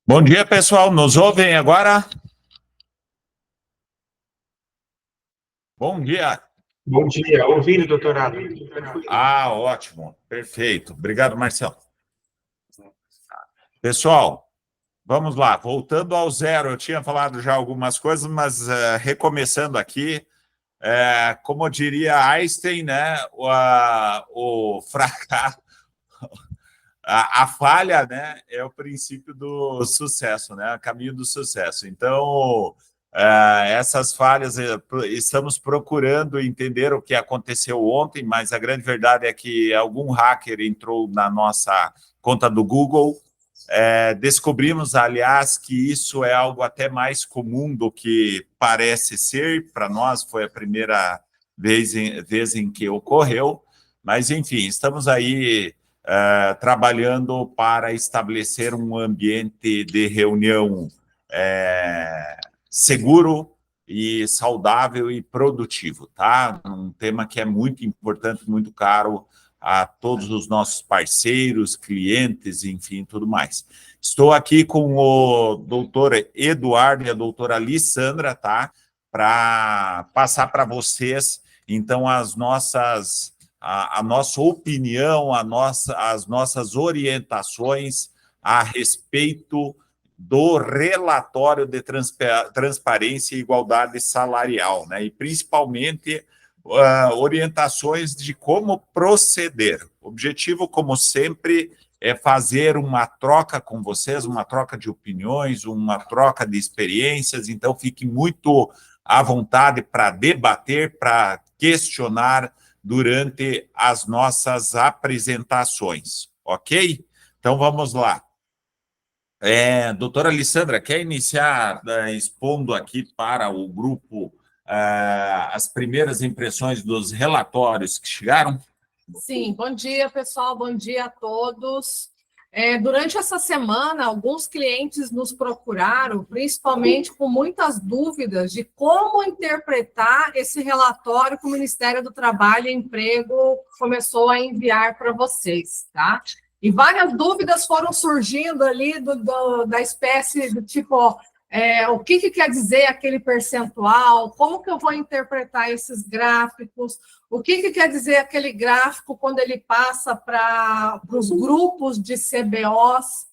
Bom dia, pessoal. Nos ouvem agora? Bom dia. Bom dia. Ouvindo, doutorado. Ótimo. Perfeito. Obrigado, Marcelo. Pessoal, vamos lá. Voltando ao zero, eu tinha falado já algumas coisas, mas recomeçando aqui, como diria Einstein, né, o fracasso, a falha, né, é o princípio do sucesso, né, o caminho do sucesso. Então, essas falhas, estamos procurando entender o que aconteceu ontem, mas a grande verdade é que algum hacker entrou na nossa conta do Google. Descobrimos, aliás, que isso é algo até mais comum do que parece ser. Para nós foi a primeira vez em que ocorreu, mas, enfim, estamos aí trabalhando para estabelecer um ambiente de reunião seguro e saudável e produtivo, tá? Um tema que é muito importante, muito caro a todos os nossos parceiros, clientes, enfim, tudo mais. Estou aqui com o doutor Eduardo e a doutora Alissandra, tá? Para passar para vocês, então, a nossa opinião, as nossas orientações a respeito do relatório de transparência e igualdade salarial, né? E principalmente orientações de como proceder. O objetivo, como sempre, é fazer uma troca com vocês, uma troca de opiniões, uma troca de experiências, então fique muito à vontade para debater, para questionar durante as nossas apresentações, ok? Então, vamos lá. Doutora Alissandra, quer iniciar expondo aqui para o grupo as primeiras impressões dos relatórios que chegaram? Sim, bom dia, pessoal, bom dia a todos. Durante essa semana, alguns clientes nos procuraram, principalmente com muitas dúvidas de como interpretar esse relatório que o Ministério do Trabalho e Emprego começou a enviar para vocês, tá? E várias dúvidas foram surgindo ali da espécie do tipo, o que quer dizer aquele percentual, como que eu vou interpretar esses gráficos, o que quer dizer aquele gráfico quando ele passa para os grupos de CBOs,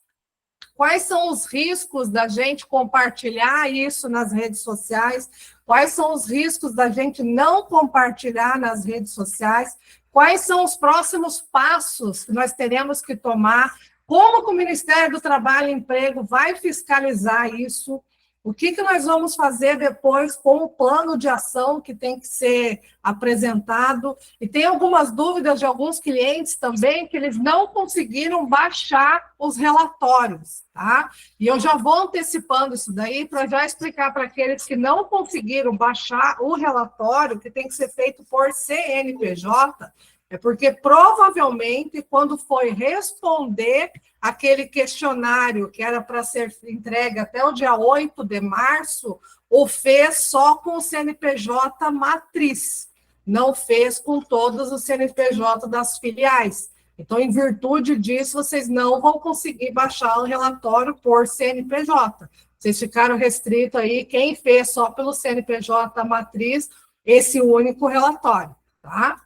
quais são os riscos da gente compartilhar isso nas redes sociais, quais são os riscos da gente não compartilhar nas redes sociais, quais são os próximos passos que nós teremos que tomar, como que o Ministério do Trabalho e Emprego vai fiscalizar isso, o que nós vamos fazer depois com o plano de ação que tem que ser apresentado. E tem algumas dúvidas de alguns clientes também que eles não conseguiram baixar os relatórios, tá? E eu já vou antecipando isso daí para já explicar para aqueles que não conseguiram baixar o relatório, que tem que ser feito por CNPJ, porque provavelmente quando foi responder aquele questionário que era para ser entregue até o dia 8 de março, o fez só com o CNPJ matriz, não fez com todos os CNPJ das filiais. Então, em virtude disso, vocês não vão conseguir baixar o relatório por CNPJ. Vocês ficaram restritos aí, quem fez só pelo CNPJ matriz, esse único relatório, tá?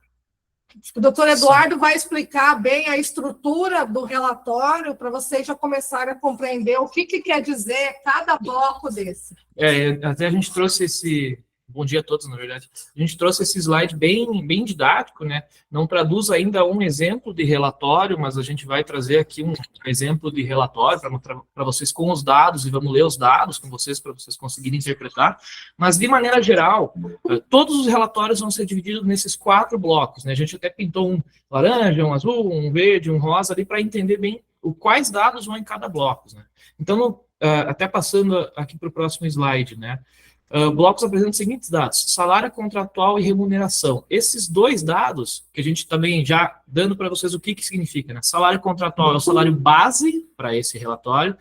O doutor Eduardo vai explicar bem a estrutura do relatório para vocês já começarem a compreender o que quer dizer cada bloco desse. Até a gente trouxe esse... Bom dia a todos, na verdade. A gente trouxe esse slide bem didático, né? Não traduz ainda um exemplo de relatório, mas a gente vai trazer aqui um exemplo de relatório para vocês com os dados, e vamos ler os dados com vocês para vocês conseguirem interpretar. Mas, de maneira geral, todos os relatórios vão ser divididos nesses 4 blocos, né? A gente até pintou um laranja, um azul, um verde, um rosa ali para entender bem quais dados vão em cada bloco, né? Então, até passando aqui para o próximo slide, né? Blocos apresentam os seguintes dados: salário contratual e remuneração. Esses 2 dados, que a gente também já dando para vocês o que significa, né? Salário contratual é o salário base para esse relatório.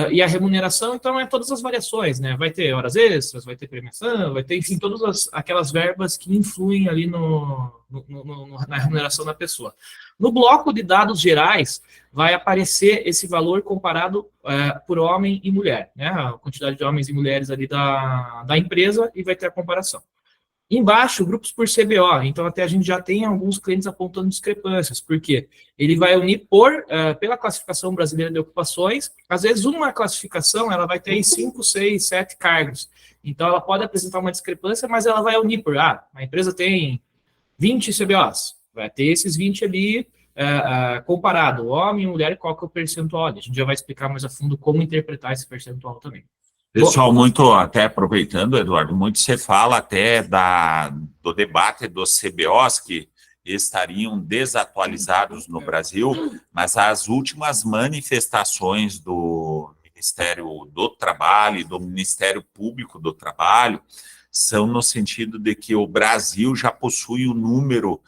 E a remuneração, então, é todas as variações, né? Vai ter horas extras, vai ter premiação, vai ter, enfim, todas aquelas verbas que influem ali na remuneração da pessoa. No bloco de dados gerais, vai aparecer esse valor comparado por homem e mulher, né? A quantidade de homens e mulheres ali da empresa, e vai ter a comparação. Embaixo, grupos por CBO, então até a gente já tem alguns clientes apontando discrepâncias, porque ele vai unir pela classificação brasileira de ocupações, às vezes uma classificação ela vai ter aí 5, 6, 7 cargos, então ela pode apresentar uma discrepância, mas ela vai unir a empresa tem 20 CBOs, vai ter esses 20 ali comparado, homem e mulher, qual que é o percentual, a gente já vai explicar mais a fundo como interpretar esse percentual também. Pessoal, muito, até aproveitando, Eduardo, muito você fala até do debate dos CBOs que estariam desatualizados no Brasil, mas as últimas manifestações do Ministério do Trabalho e do Ministério Público do Trabalho são no sentido de que o Brasil já possui um número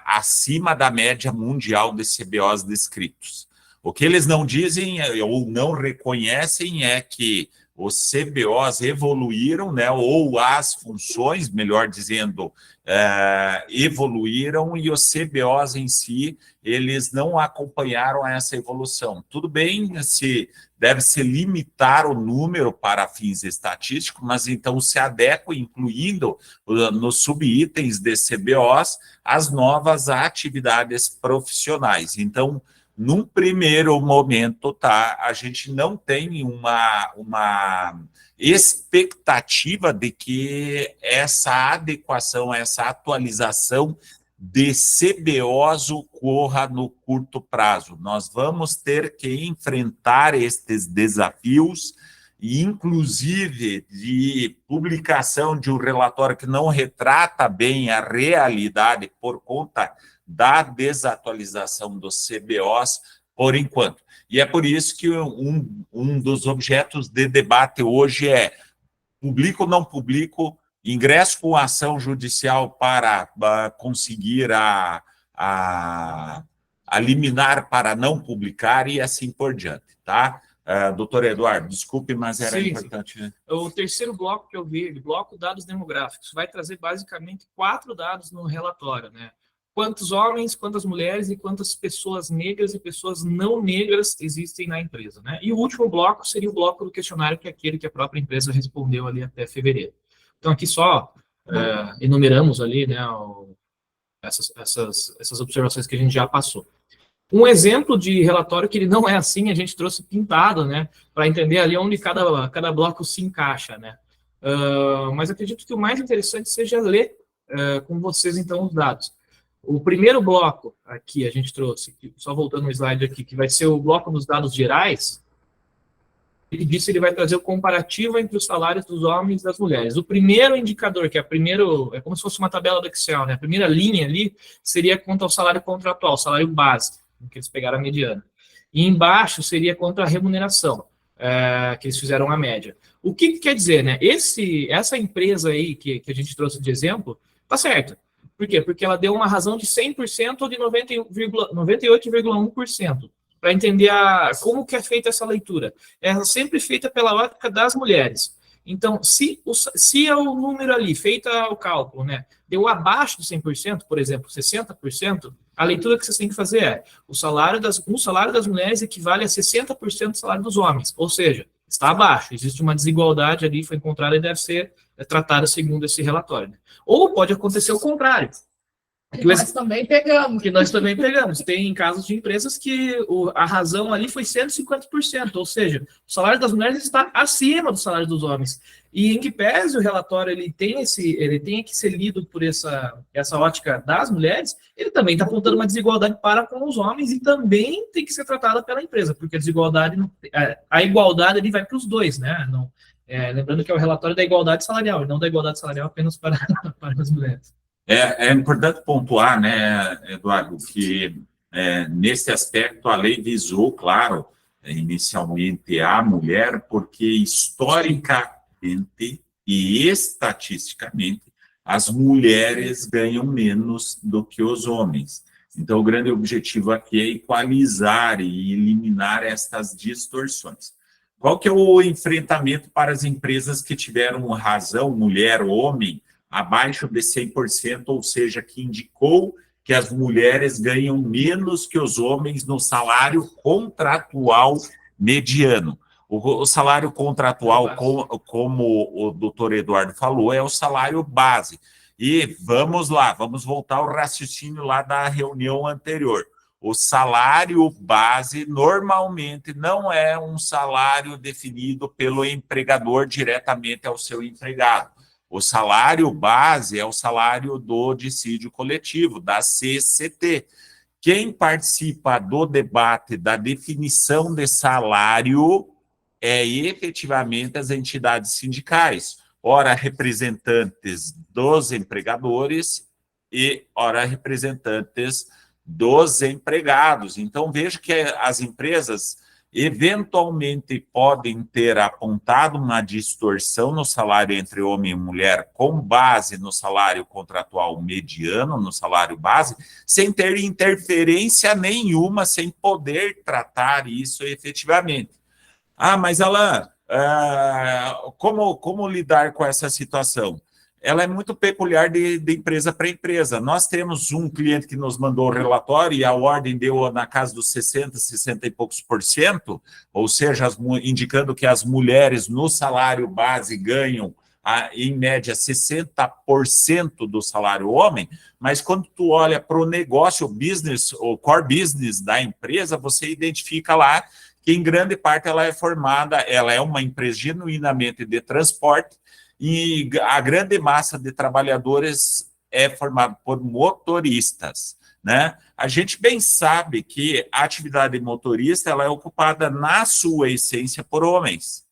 acima da média mundial de CBOs descritos. O que eles não dizem ou não reconhecem é que os CBOs evoluíram, né, ou as funções, melhor dizendo, evoluíram, e os CBOs em si, eles não acompanharam essa evolução. Tudo bem, deve-se limitar o número para fins estatísticos, mas então se adequa, incluindo nos subitens de CBOs, as novas atividades profissionais. Então, num primeiro momento, a gente não tem uma expectativa de que essa adequação, essa atualização de CBOs ocorra no curto prazo. Nós vamos ter que enfrentar estes desafios, e inclusive de publicação de um relatório que não retrata bem a realidade por conta da desatualização dos CBOs, por enquanto. E é por isso que um dos objetos de debate hoje é: publico ou não publico, ingresso com ação judicial para conseguir a liminar para não publicar e assim por diante, tá? Doutor Eduardo, desculpe, mas era importante. Sim. O terceiro bloco que eu vi, bloco dados demográficos, vai trazer basicamente 4 dados no relatório, né? Quantos homens, quantas mulheres e quantas pessoas negras e pessoas não negras existem na empresa, né? E o último bloco seria o bloco do questionário, que é aquele que a própria empresa respondeu ali até fevereiro. Então, aqui só enumeramos ali, né, essas observações que a gente já passou. Um exemplo de relatório que ele não é assim, a gente trouxe pintado, né, para entender ali onde cada bloco se encaixa, né? Mas acredito que o mais interessante seja ler com vocês, então, os dados. O primeiro bloco aqui a gente trouxe, só voltando no slide aqui, que vai ser o bloco dos dados gerais. Ele disse que ele vai trazer o comparativo entre os salários dos homens e das mulheres. O primeiro indicador, que é como se fosse uma tabela do Excel, né? A primeira linha ali seria quanto ao salário contratual, o salário base, que eles pegaram a mediana. E embaixo seria quanto à remuneração, que eles fizeram a média. O que quer dizer, né? Essa empresa aí que a gente trouxe de exemplo, tá certo. Por quê? Porque ela deu uma razão de 100% ou de 98,1%. Para entender como que é feita essa leitura. Ela é sempre feita pela ótica das mulheres. Então, se é o número ali, feito o cálculo, né, deu abaixo de 100%, por exemplo, 60%, a leitura que vocês têm que fazer é: o salário das mulheres equivale a 60% do salário dos homens. Ou seja, está abaixo, existe uma desigualdade ali, foi encontrada e deve ser tratada segundo esse relatório. Ou pode acontecer o contrário. Que nós também pegamos. Que nós também pegamos. Tem casos de empresas que a razão ali foi 150%, ou seja, o salário das mulheres está acima do salário dos homens. E em que pese o relatório ele tem que ser lido por essa ótica das mulheres, ele também está apontando uma desigualdade para com os homens e também tem que ser tratada pela empresa, porque a igualdade ali vai para os dois, né? Não, lembrando que é o relatório da igualdade salarial, e não da igualdade salarial apenas para as mulheres. É importante pontuar, né, Eduardo, que nesse aspecto a lei visou, claro, inicialmente a mulher, porque historicamente e estatisticamente as mulheres ganham menos do que os homens. Então, o grande objetivo aqui é equalizar e eliminar estas distorções. Qual que é o enfrentamento para as empresas que tiveram razão, mulher ou homem, abaixo de 100%, ou seja, que indicou que as mulheres ganham menos que os homens no salário contratual mediano? O salário contratual, como o doutor Eduardo falou, é o salário base. E vamos lá, vamos voltar ao raciocínio lá da reunião anterior. O salário base normalmente não é um salário definido pelo empregador diretamente ao seu empregado. O salário base é o salário do dissídio coletivo, da CCT. Quem participa do debate da definição de salário é efetivamente as entidades sindicais, ora representantes dos empregadores e ora representantes dos empregados. Então, veja que as empresas eventualmente podem ter apontado uma distorção no salário entre homem e mulher com base no salário contratual mediano, no salário base, sem ter interferência nenhuma, sem poder tratar isso efetivamente. Ah, mas Alan, como lidar com essa situação? Ela é muito peculiar de empresa para empresa. Nós temos um cliente que nos mandou o relatório e a ordem deu na casa dos 60 e poucos por cento, ou seja, indicando que as mulheres no salário base ganham, em média, 60% do salário homem, mas quando tu olha para o negócio, o business, o core business da empresa, você identifica lá que em grande parte ela é uma empresa genuinamente de transporte, e a grande massa de trabalhadores é formada por motoristas, né? A gente bem sabe que a atividade motorista ela é ocupada na sua essência por homens,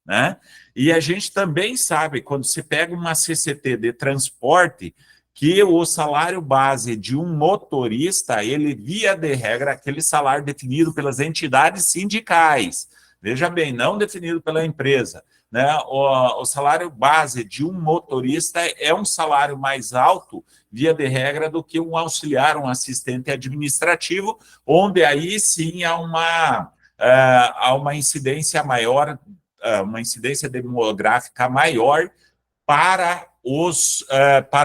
né? E a gente também sabe, quando você pega uma CCT de transporte, que o salário base de um motorista, ele, via de regra, aquele salário definido pelas entidades sindicais. Veja bem, não definido pela empresa, né? O salário base de um motorista é um salário mais alto, via de regra, do que um auxiliar, um assistente administrativo, onde aí sim há uma incidência maior, uma incidência demográfica maior para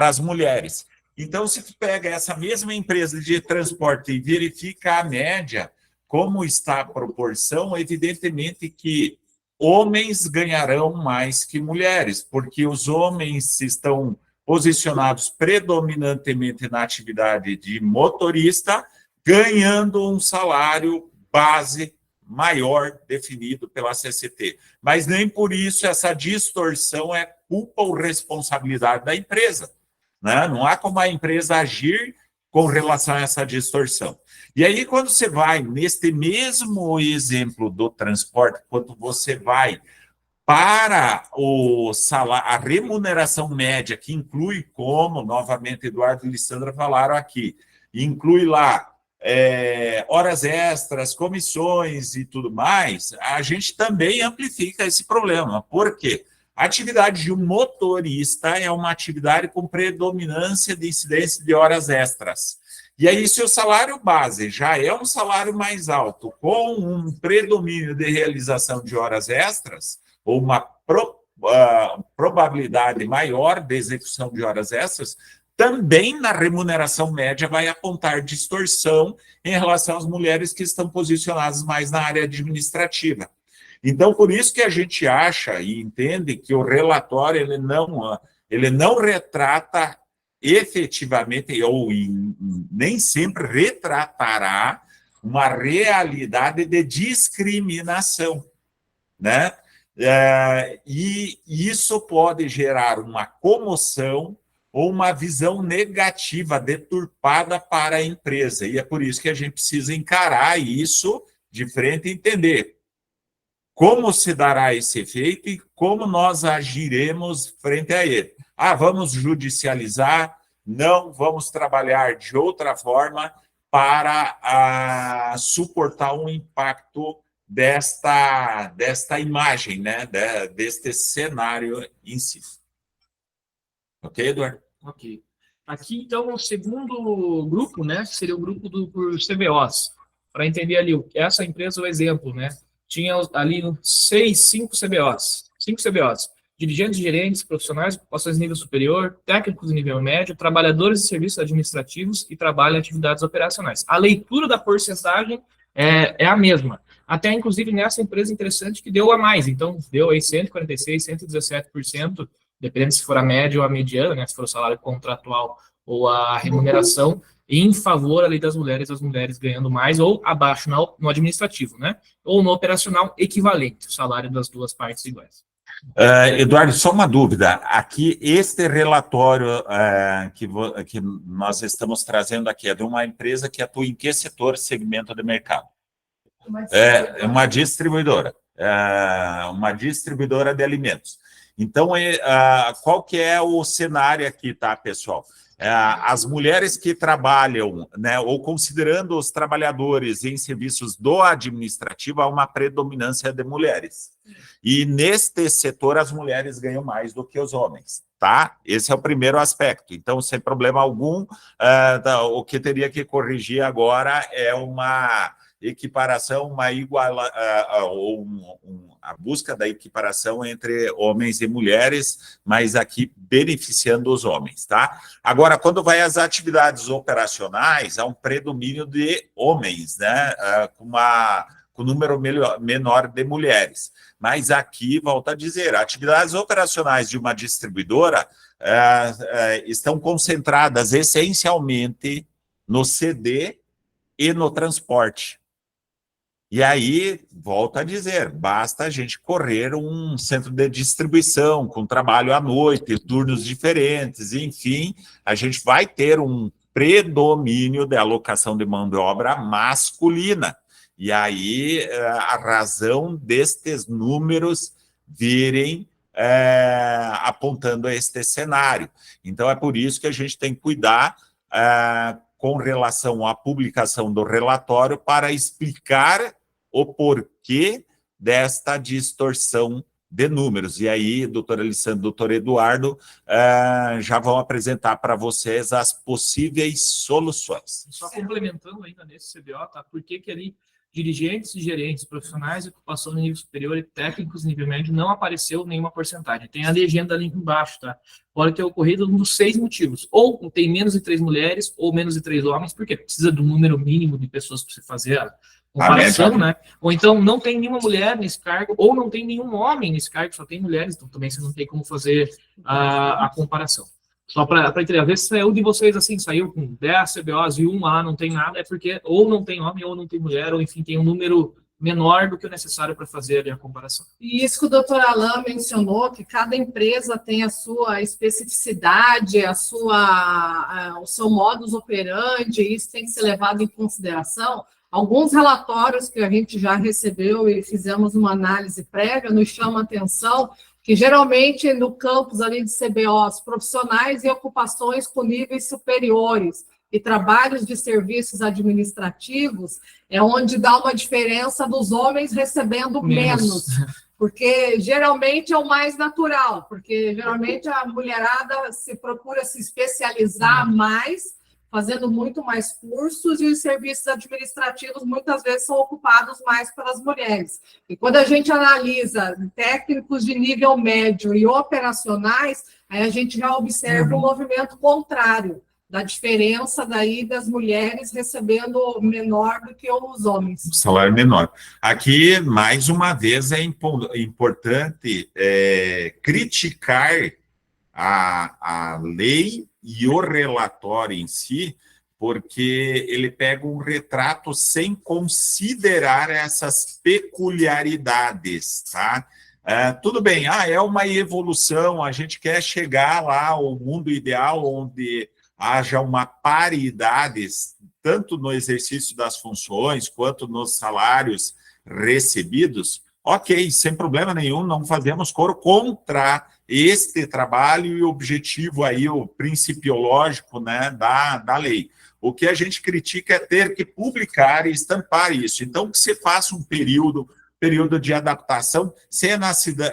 as mulheres. Então, se tu pega essa mesma empresa de transporte e verifica a média, como está a proporção, evidentemente que homens ganharão mais que mulheres, porque os homens estão posicionados predominantemente na atividade de motorista, ganhando um salário base maior definido pela CCT. Mas nem por isso essa distorção é culpa ou responsabilidade da empresa, né? Não há como a empresa agir com relação a essa distorção. E aí, quando você vai, neste mesmo exemplo do transporte, quando você vai para o salário, a remuneração média, que inclui, como, novamente, Eduardo e Lissandra falaram aqui, inclui lá horas extras, comissões e tudo mais, a gente também amplifica esse problema. Por quê? A atividade de um motorista é uma atividade com predominância de incidência de horas extras. E aí, se o salário base já é um salário mais alto, com um predomínio de realização de horas extras, ou uma probabilidade maior de execução de horas extras, também na remuneração média vai apontar distorção em relação às mulheres que estão posicionadas mais na área administrativa. Então, por isso que a gente acha e entende que o relatório ele não retrata efetivamente, ou nem sempre retratará, uma realidade de discriminação, né? E isso pode gerar uma comoção ou uma visão negativa, deturpada para a empresa. E é por isso que a gente precisa encarar isso de frente e entender como se dará esse efeito e como nós agiremos frente a ele. Vamos judicializar? Não, vamos trabalhar de outra forma para suportar um impacto desta imagem, né? Deste cenário em si. Ok, Eduardo? Ok. Aqui, então, o segundo grupo, né, seria o grupo por CBOs. Para entender ali, essa empresa, o exemplo, né, tinha ali 5 CBOs. 5 CBOs. Dirigentes, gerentes, profissionais, ocupações de nível superior, técnicos de nível médio, trabalhadores de serviços administrativos e trabalho em atividades operacionais. A leitura da porcentagem é a mesma. Até, inclusive, nessa empresa interessante que deu a mais. Então, deu aí 146%, 117%, dependendo se for a média ou a mediana, né, se for o salário contratual ou a remuneração, em favor ali das mulheres, as mulheres ganhando mais ou abaixo no administrativo, né? Ou no operacional equivalente, o salário das duas partes iguais. Eduardo, só uma dúvida. Aqui, este relatório que nós estamos trazendo aqui é de uma empresa que atua em que setor, segmento de mercado? Uma distribuidora de alimentos. Então, qual que é o cenário aqui, tá, pessoal? As mulheres que trabalham, né, ou considerando os trabalhadores em serviços do administrativo, há uma predominância de mulheres. E neste setor, as mulheres ganham mais do que os homens, tá? Esse é o primeiro aspecto. Então, sem problema algum, o que teria que corrigir agora é uma equiparação, a busca da equiparação entre homens e mulheres, mas aqui beneficiando os homens, tá? Agora, quando vai às atividades operacionais, há um predomínio de homens, né? Com número menor de mulheres. Mas aqui, volto a dizer, atividades operacionais de uma distribuidora estão concentradas essencialmente no CD e no transporte. E aí, volto a dizer, basta a gente correr um centro de distribuição com trabalho à noite, turnos diferentes, enfim, a gente vai ter um predomínio de alocação de mão de obra masculina. E aí, a razão destes números virem apontando a este cenário. Então, é por isso que a gente tem que cuidar com relação à publicação do relatório para explicar o porquê desta distorção de números. E aí, doutora Alessandra, doutor Eduardo, já vão apresentar para vocês as possíveis soluções. Só complementando ainda nesse CBO, tá? Por que ali dirigentes e gerentes, profissionais de ocupação de nível superior e técnicos de nível médio não apareceu nenhuma porcentagem? Tem a legenda ali embaixo, tá? Pode ter ocorrido um dos 6 motivos. Ou tem menos de 3 mulheres, ou menos de 3 homens, porque precisa de um número mínimo de pessoas para você fazer a comparação, né? Ou então não tem nenhuma mulher nesse cargo, ou não tem nenhum homem nesse cargo, só tem mulheres, então também você não tem como fazer a comparação. Só para entender, às vezes saiu de vocês assim, saiu com 10 CBOs e um lá não tem nada, é porque ou não tem homem, ou não tem mulher, ou enfim, tem um número menor do que o necessário para fazer ali a comparação. E isso que o doutor Alain mencionou, que cada empresa tem a sua especificidade, o seu modus operandi, isso tem que ser levado em consideração. Alguns relatórios que a gente já recebeu e fizemos uma análise prévia nos chamam a atenção que geralmente no campus ali de CBOs, profissionais e ocupações com níveis superiores e trabalhos de serviços administrativos, é onde dá uma diferença dos homens recebendo menos, porque geralmente é o mais natural, porque geralmente a mulherada se procura se especializar mais, fazendo muito mais cursos, e os serviços administrativos muitas vezes são ocupados mais pelas mulheres. E quando a gente analisa técnicos de nível médio e operacionais, aí a gente já observa um movimento contrário, da diferença daí das mulheres recebendo menor do que os homens. O salário menor. Aqui, mais uma vez, é importante criticar a lei e o relatório em si, porque ele pega um retrato sem considerar essas peculiaridades, tá? Tudo bem, é uma evolução, a gente quer chegar lá ao mundo ideal, onde haja uma paridade, tanto no exercício das funções, quanto nos salários recebidos. Ok, sem problema nenhum, não fazemos coro contra este trabalho e o objetivo aí, o principiológico, né, da lei. O que a gente critica é ter que publicar e estampar isso. Então, que se faça um período de adaptação, sem a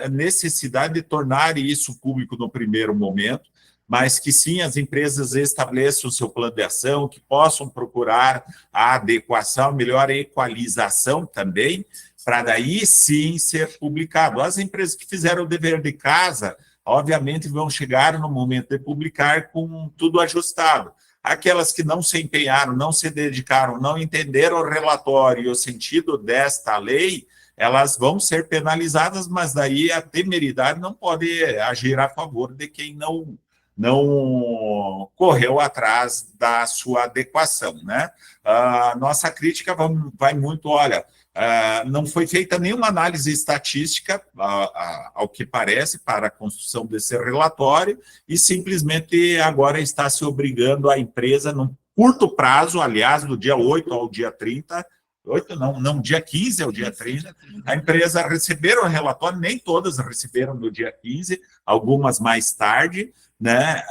necessidade de tornar isso público no primeiro momento, mas que sim, as empresas estabeleçam o seu plano de ação, que possam procurar a adequação, melhor equalização também, para daí sim ser publicado. As empresas que fizeram o dever de casa, obviamente, vão chegar no momento de publicar com tudo ajustado. Aquelas que não se empenharam, não se dedicaram, não entenderam o relatório e o sentido desta lei, elas vão ser penalizadas, mas daí a temeridade não pode agir a favor de quem não correu atrás da sua adequação, né? A nossa crítica vai muito, olha, não foi feita nenhuma análise estatística, ao que parece, para a construção desse relatório, e simplesmente agora está se obrigando a empresa, num curto prazo, aliás, do dia 8 ao dia 30, dia 15 ao dia 30, a empresa receberam o relatório, nem todas receberam no dia 15, algumas mais tarde, né,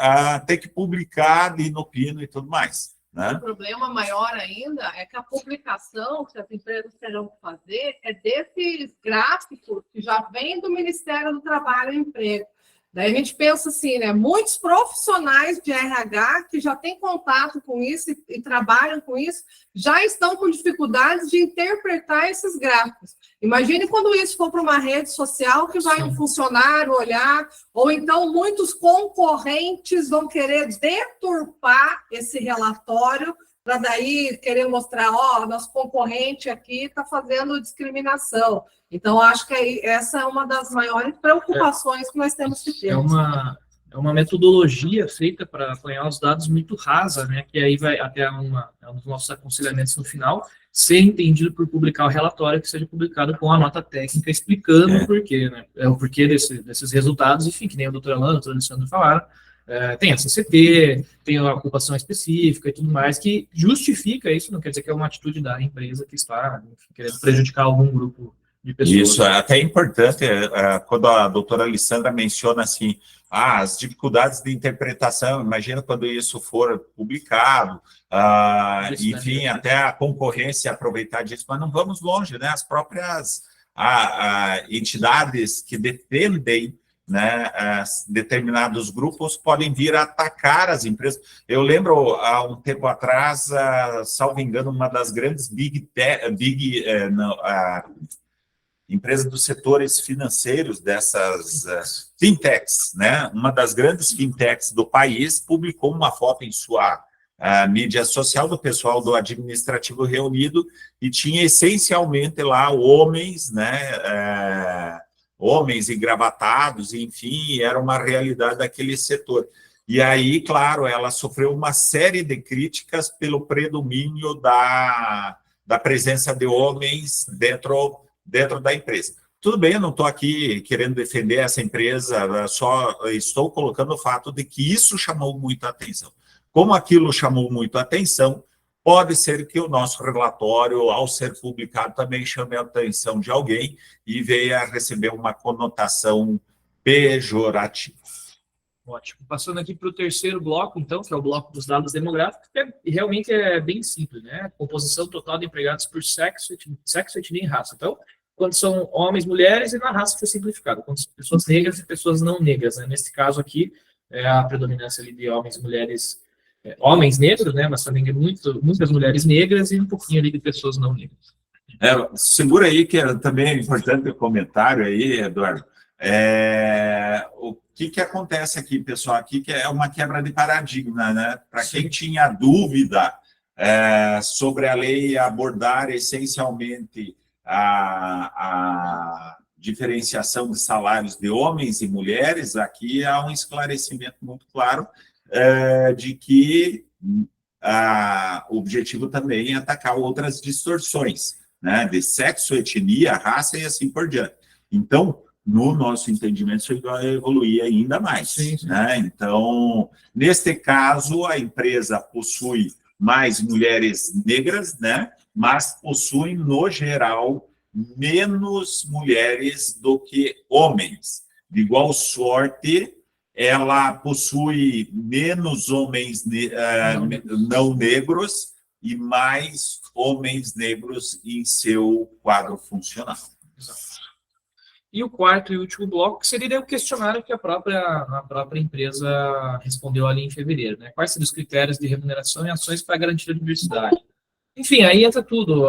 ter que publicar ali no Pino e tudo mais. Né? O problema maior ainda é que a publicação que as empresas terão que fazer é desses gráficos que já vêm do Ministério do Trabalho e Emprego. Daí a gente pensa assim, né? Muitos profissionais de RH que já têm contato com isso e trabalham com isso, já estão com dificuldades de interpretar esses gráficos. Imagine quando isso for para uma rede social que vai um funcionário olhar, ou então muitos concorrentes vão querer deturpar esse relatório para daí querer mostrar, nosso concorrente aqui está fazendo discriminação. Então, acho que essa é uma das maiores preocupações que nós temos que ter. É uma metodologia feita para apanhar os dados muito rasa, né? Que aí vai até um dos nossos aconselhamentos no final, ser entendido por publicar o relatório que seja publicado com a nota técnica explicando o porquê, né? O porquê desses resultados, enfim, que nem o doutor Alan, o doutor Alessandro falaram. Tem a CCT, tem a ocupação específica e tudo mais, que justifica isso, não quer dizer que é uma atitude da empresa que está, enfim, querendo prejudicar algum grupo de pessoas. Isso, é até importante, quando a doutora Alessandra menciona assim, as dificuldades de interpretação, imagina quando isso for publicado, enfim, até a concorrência aproveitar disso, mas não vamos longe, né? As próprias entidades que defendem, né, determinados grupos podem vir a atacar as empresas. Eu lembro, há um tempo atrás, salvo engano, uma das grandes empresas dos setores financeiros, dessas fintechs, né, uma das grandes fintechs do país, publicou uma foto em sua mídia social do pessoal do administrativo reunido e tinha essencialmente lá homens, né, homens engravatados, enfim, era uma realidade daquele setor. E aí, claro, ela sofreu uma série de críticas pelo predomínio da presença de homens dentro da empresa. Tudo bem, eu não estou aqui querendo defender essa empresa, só estou colocando o fato de que isso chamou muito a atenção. Como aquilo chamou muito a atenção, pode ser que o nosso relatório, ao ser publicado, também chame a atenção de alguém e venha a receber uma conotação pejorativa. Ótimo. Passando aqui para o terceiro bloco, então, que é o bloco dos dados demográficos, que realmente é bem simples, né? Composição total de empregados por sexo, etnia e raça. Então, quando são homens, mulheres, e na raça foi simplificado, quando são pessoas negras e pessoas não negras, né? Nesse caso aqui, a predominância ali de homens e mulheres, homens negros, né, mas também muitas mulheres negras e um pouquinho ali de pessoas não negras. Segura aí, que também é importante o comentário aí, Eduardo. O que acontece aqui, pessoal? Aqui que é uma quebra de paradigma, né? Para quem tinha dúvida sobre a lei abordar essencialmente a diferenciação de salários de homens e mulheres, aqui há um esclarecimento muito claro de que o objetivo também é atacar outras distorções, né, de sexo, etnia, raça e assim por diante. Então, no nosso entendimento, isso vai evoluir ainda mais. Sim. Né? Então, neste caso, a empresa possui mais mulheres negras, né, mas possui, no geral, menos mulheres do que homens. De igual sorte, ela possui menos homens não negros e mais homens negros em seu quadro funcional. Exato. E o quarto e último bloco, que seria o questionário que a própria empresa respondeu ali em fevereiro, né? Quais seriam os critérios de remuneração e ações para garantir a diversidade? Enfim, aí entra tudo,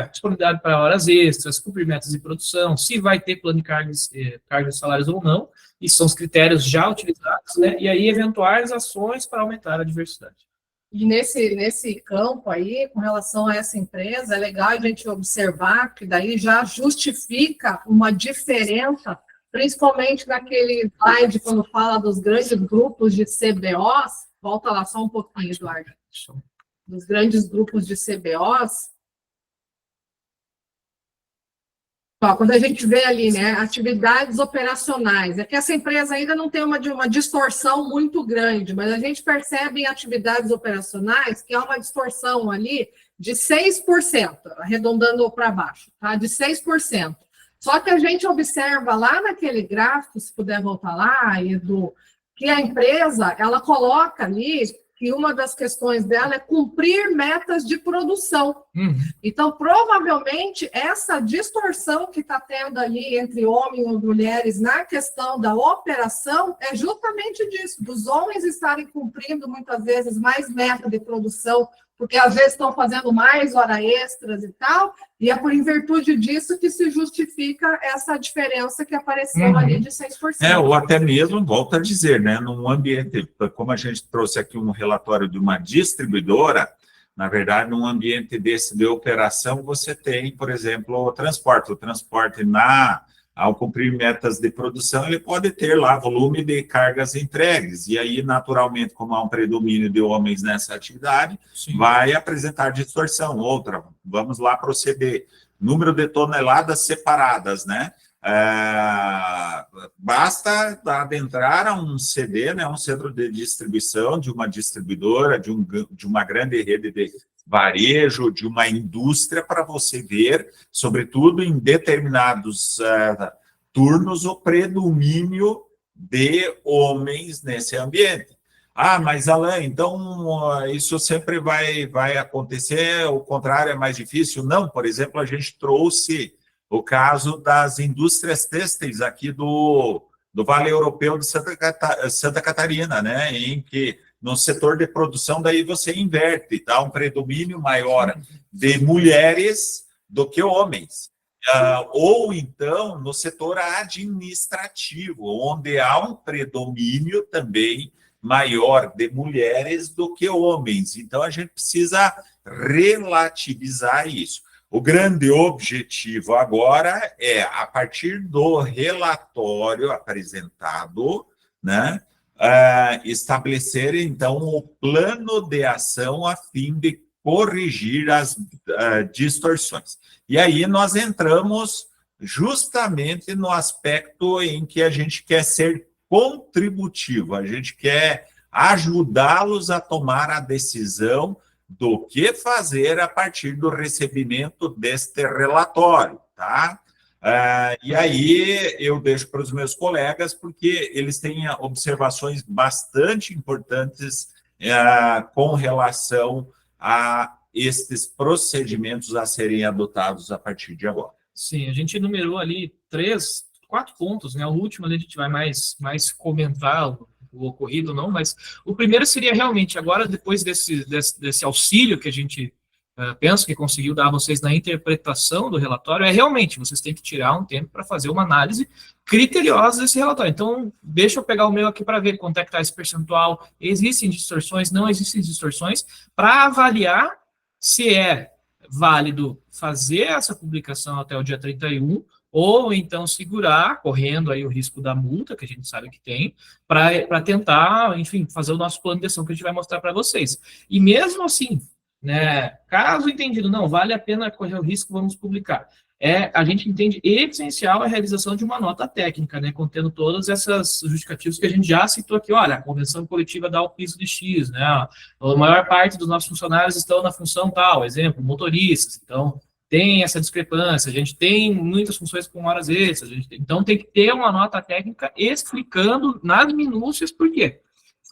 disponibilidade para horas extras, cumprir metas de produção, se vai ter plano de cargos e salários ou não, e são os critérios já utilizados, né? E aí, eventuais ações para aumentar a diversidade. E nesse campo aí, com relação a essa empresa, é legal a gente observar que daí já justifica uma diferença, principalmente naquele slide, quando fala dos grandes grupos de CBOs, volta lá só um pouquinho, Eduardo, dos grandes grupos de CBOs. Ó, quando a gente vê ali, né, atividades operacionais, é que essa empresa ainda não tem uma distorção muito grande, mas a gente percebe em atividades operacionais que há uma distorção ali de 6%, arredondando para baixo, tá? De 6%. Só que a gente observa lá naquele gráfico, se puder voltar lá, Edu, que a empresa, ela coloca ali que uma das questões dela é cumprir metas de produção. Então, provavelmente, essa distorção que está tendo ali entre homens e mulheres na questão da operação é justamente disso, dos homens estarem cumprindo, muitas vezes, mais metas de produção, porque às vezes estão fazendo mais horas extras e tal, e é por em virtude disso que se justifica essa diferença que apareceu ali de 6%. Ou até mesmo, volto a dizer, né, num ambiente, como a gente trouxe aqui um relatório de uma distribuidora, na verdade, num ambiente desse de operação, você tem, por exemplo, o transporte. O transporte, ao cumprir metas de produção, ele pode ter lá volume de cargas entregues. E aí, naturalmente, como há um predomínio de homens nessa atividade, sim, vai apresentar distorção. Outra, vamos lá proceder. Número de toneladas separadas, né? Basta adentrar a um CD, né, um centro de distribuição de uma distribuidora, de uma grande rede de varejo, de uma indústria, para você ver, sobretudo em determinados turnos, o predomínio de homens nesse ambiente. Mas Alain, então isso sempre vai acontecer, o contrário é mais difícil? Não, por exemplo, a gente trouxe o caso das indústrias têxteis aqui do Vale Europeu de Santa Catarina, né, em que no setor de produção daí você inverte, dá um predomínio maior de mulheres do que homens. Ou então no setor administrativo, onde há um predomínio também maior de mulheres do que homens. Então a gente precisa relativizar isso. O grande objetivo agora é, a partir do relatório apresentado, né, estabelecer, então, o plano de ação a fim de corrigir as distorções. E aí nós entramos justamente no aspecto em que a gente quer ser contributivo, a gente quer ajudá-los a tomar a decisão do que fazer a partir do recebimento deste relatório, tá? E aí eu deixo para os meus colegas, porque eles têm observações bastante importantes com relação a estes procedimentos a serem adotados a partir de agora. Sim, a gente enumerou ali 4 pontos, né? O último ali a gente vai mais comentar o ocorrido, não, mas o primeiro seria realmente, agora, depois desse auxílio que a gente penso que conseguiu dar a vocês na interpretação do relatório, realmente, vocês têm que tirar um tempo para fazer uma análise criteriosa desse relatório. Então, deixa eu pegar o meu aqui para ver quanto é que está esse percentual, existem distorções, não existem distorções, para avaliar se é válido fazer essa publicação até o dia 31, ou então segurar, correndo aí o risco da multa, que a gente sabe que tem, para tentar, enfim, fazer o nosso plano de ação que a gente vai mostrar para vocês. E mesmo assim, né, caso entendido, não, vale a pena correr o risco, vamos publicar. A gente entende essencial a realização de uma nota técnica, né, contendo todas essas justificativas que a gente já citou aqui. Olha, a convenção coletiva dá o piso de X, né, a maior parte dos nossos funcionários estão na função tal, exemplo, motoristas, então tem essa discrepância, a gente tem muitas funções com horas extras, então tem que ter uma nota técnica explicando nas minúcias por quê.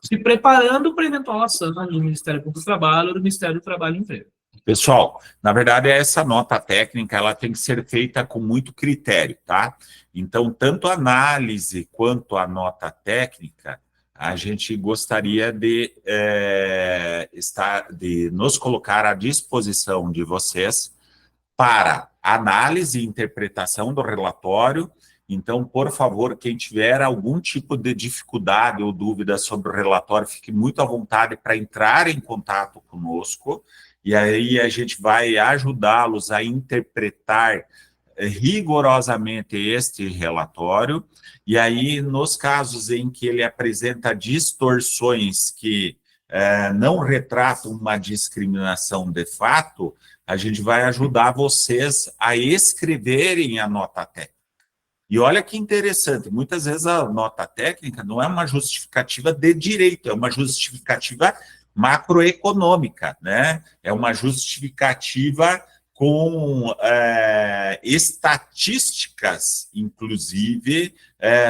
Se preparando para eventual ação do Ministério Público do Trabalho ou do Ministério do Trabalho e Emprego. Pessoal, na verdade, essa nota técnica ela tem que ser feita com muito critério, tá? Então, tanto a análise quanto a nota técnica, a gente gostaria de nos colocar à disposição de vocês para análise e interpretação do relatório. Então, por favor, quem tiver algum tipo de dificuldade ou dúvida sobre o relatório, fique muito à vontade para entrar em contato conosco, e aí a gente vai ajudá-los a interpretar rigorosamente este relatório, e aí, nos casos em que ele apresenta distorções que não retratam uma discriminação de fato, a gente vai ajudar vocês a escreverem a nota técnica. E olha que interessante, muitas vezes a nota técnica não é uma justificativa de direito, é uma justificativa macroeconômica, né? É uma justificativa com estatísticas, inclusive,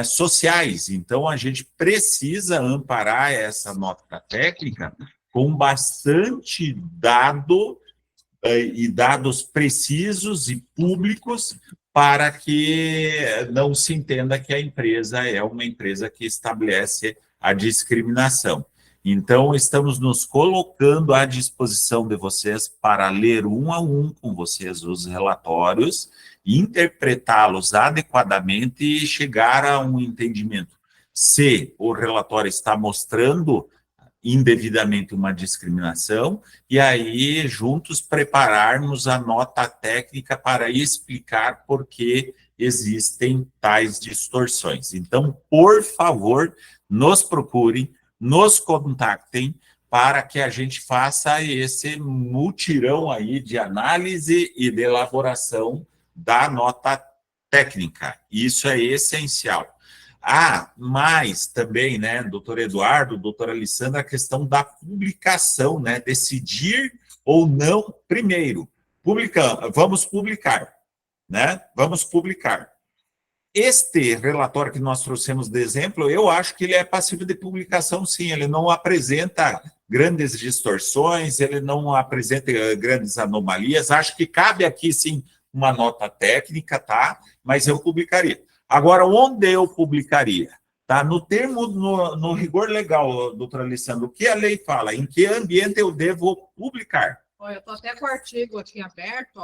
sociais. Então, a gente precisa amparar essa nota técnica com bastante dado e dados precisos e públicos para que não se entenda que a empresa é uma empresa que estabelece a discriminação. Então, estamos nos colocando à disposição de vocês para ler um a um com vocês os relatórios, interpretá-los adequadamente e chegar a um entendimento. Se o relatório está mostrando indevidamente uma discriminação, e aí juntos prepararmos a nota técnica para explicar por que existem tais distorções. Então, por favor, nos procurem, nos contactem para que a gente faça esse mutirão aí de análise e de elaboração da nota técnica. Isso é essencial. Mas também, né, doutor Eduardo, doutora Alessandra, a questão da publicação, né, decidir ou não, primeiro, vamos publicar, né, vamos publicar. Este relatório que nós trouxemos de exemplo, eu acho que ele é passível de publicação, sim, ele não apresenta grandes distorções, ele não apresenta grandes anomalias, acho que cabe aqui, sim, uma nota técnica, tá, mas eu publicaria. Agora, onde eu publicaria? Tá? No termo, no rigor legal, doutora Alessandra, o que a lei fala? Em que ambiente eu devo publicar? Eu estou até com o artigo aqui aberto,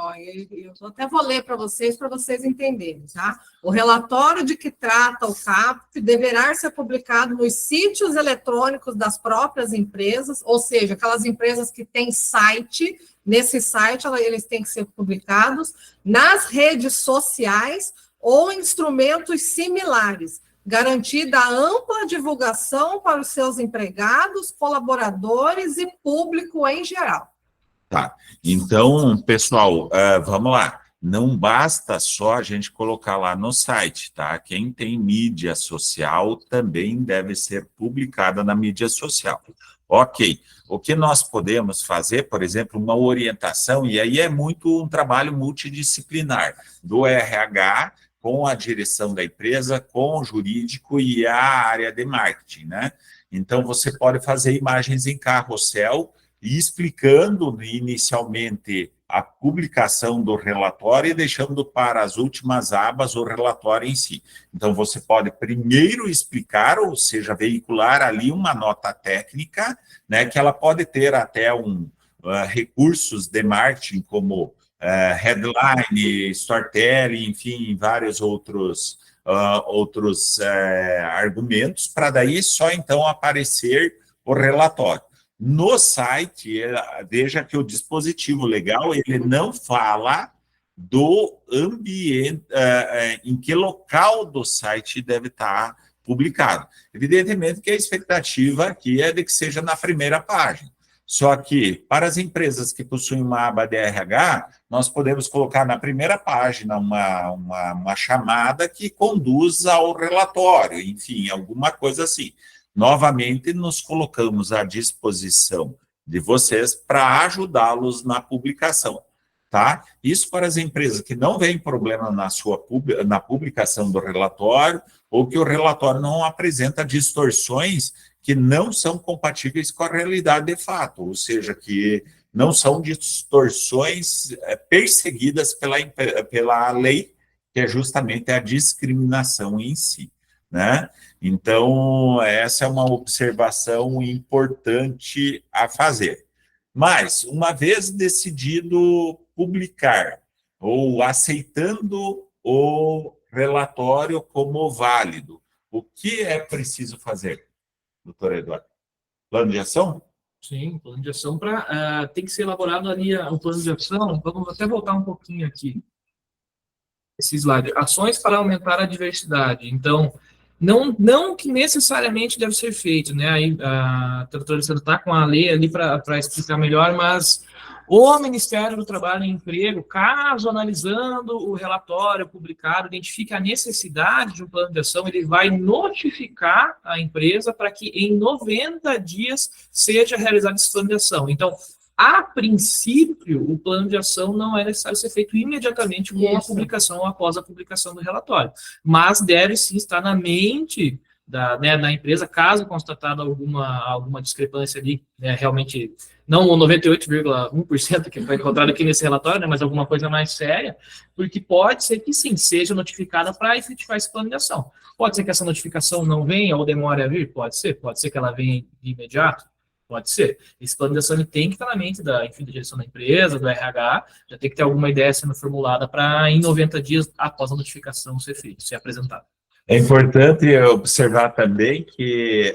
eu até vou ler para vocês entenderem, tá? O relatório de que trata o CAPF deverá ser publicado nos sítios eletrônicos das próprias empresas, ou seja, aquelas empresas que têm site, nesse site eles têm que ser publicados, nas redes sociais ou instrumentos similares, garantida a ampla divulgação para os seus empregados, colaboradores e público em geral. Tá, então, pessoal, vamos lá. Não basta só a gente colocar lá no site, tá? Quem tem mídia social também deve ser publicada na mídia social. Ok, o que nós podemos fazer, por exemplo, uma orientação, e aí é muito um trabalho multidisciplinar, do RH com a direção da empresa, com o jurídico e a área de marketing, né? Então, você pode fazer imagens em carrossel, e explicando inicialmente a publicação do relatório e deixando para as últimas abas o relatório em si. Então, você pode primeiro explicar, ou seja, veicular ali uma nota técnica, né, que ela pode ter até recursos de marketing como headline, storytelling, enfim, vários outros argumentos, para daí só então aparecer o relatório. No site, veja que o dispositivo legal, ele não fala do ambiente, em que local do site deve estar publicado. Evidentemente que a expectativa aqui é de que seja na primeira página. Só que, para as empresas que possuem uma aba de RH, nós podemos colocar na primeira página uma chamada que conduza ao relatório, enfim, alguma coisa assim. Novamente, nos colocamos à disposição de vocês para ajudá-los na publicação, tá? Isso para as empresas que não veem problema na publicação do relatório ou que o relatório não apresenta distorções que não são compatíveis com a realidade de fato, ou seja, que não são distorções perseguidas pela lei, que é justamente a discriminação em si, né? Então, essa é uma observação importante a fazer. Mas, uma vez decidido publicar, ou aceitando o relatório como válido, o que é preciso fazer, doutor Eduardo? Plano de ação? Sim, plano de ação tem que ser elaborado ali o plano de ação. Vamos até voltar um pouquinho aqui. Esse slide. Ações para aumentar a diversidade. Então, não que necessariamente deve ser feito, né? Aí a doutora está com a lei ali para explicar melhor, mas o Ministério do Trabalho e Emprego, caso analisando o relatório publicado, identifique a necessidade de um plano de ação, ele vai notificar a empresa para que em 90 dias seja realizado esse plano de ação. Então, a princípio, o plano de ação não é necessário ser feito imediatamente com a publicação ou após a publicação do relatório, mas deve sim estar na mente da empresa, caso constatada alguma discrepância ali, né, realmente, não o 98,1% que foi encontrado aqui nesse relatório, né, mas alguma coisa mais séria, porque pode ser que sim, seja notificada para efetivar esse plano de ação. Pode ser que essa notificação não venha ou demore a vir? Pode ser que ela venha de imediato? Pode ser. Esse plano de ação tem que estar na mente da direção da empresa, do RH, já tem que ter alguma ideia sendo formulada para, em 90 dias, após a notificação ser feita, ser apresentada. É importante observar também que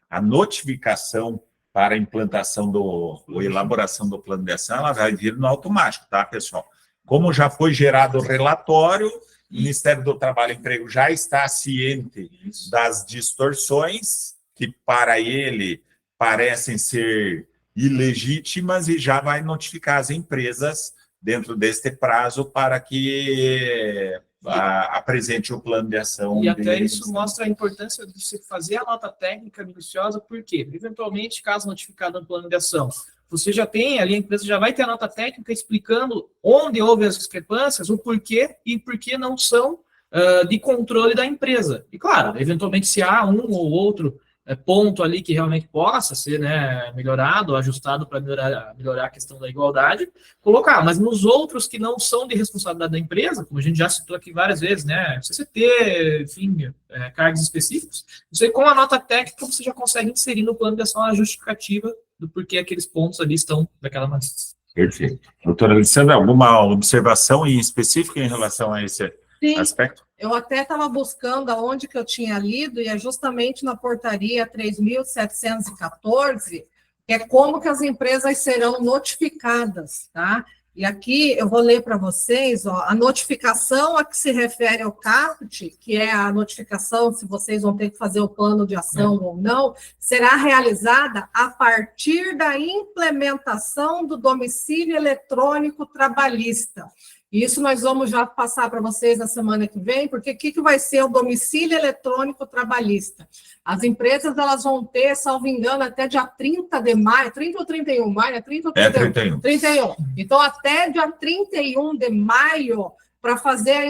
a notificação para a implantação ou elaboração do plano de ação, ela vai vir no automático, tá, pessoal? Como já foi gerado o relatório, o Ministério do Trabalho e Emprego já está ciente das distorções que, para ele, parecem ser ilegítimas e já vai notificar as empresas dentro deste prazo para que apresente o plano de ação. E até isso mostra a importância de se fazer a nota técnica minuciosa, porque, eventualmente, caso notificado no plano de ação, você já tem ali, a empresa já vai ter a nota técnica explicando onde houve as discrepâncias, o porquê e por que não são de controle da empresa. E, claro, eventualmente, se há um ou outro ponto ali que realmente possa ser, né, melhorado, ajustado para melhorar a questão da igualdade, colocar. Mas nos outros que não são de responsabilidade da empresa, como a gente já citou aqui várias vezes, né, CCT, enfim, cargos específicos, isso aí com a nota técnica você já consegue inserir no plano de ação a justificativa do porquê aqueles pontos ali estão daquela maneira. Perfeito. Doutora Alessandra, alguma observação em específico em relação a esse aspecto? Eu até estava buscando aonde que eu tinha lido, e é justamente na portaria 3.714, que é como que as empresas serão notificadas, tá? E aqui eu vou ler para vocês, ó, a notificação a que se refere ao CAPT, que é a notificação se vocês vão ter que fazer o plano de ação ou não, será realizada a partir da implementação do domicílio eletrônico trabalhista. Isso nós vamos já passar para vocês na semana que vem, porque o que vai ser o domicílio eletrônico trabalhista? As empresas elas vão ter, salvo engano, até dia 30 de maio, 30 ou 31 de maio? 30 ou 31? 31. Então, até dia 31 de maio, para fazer a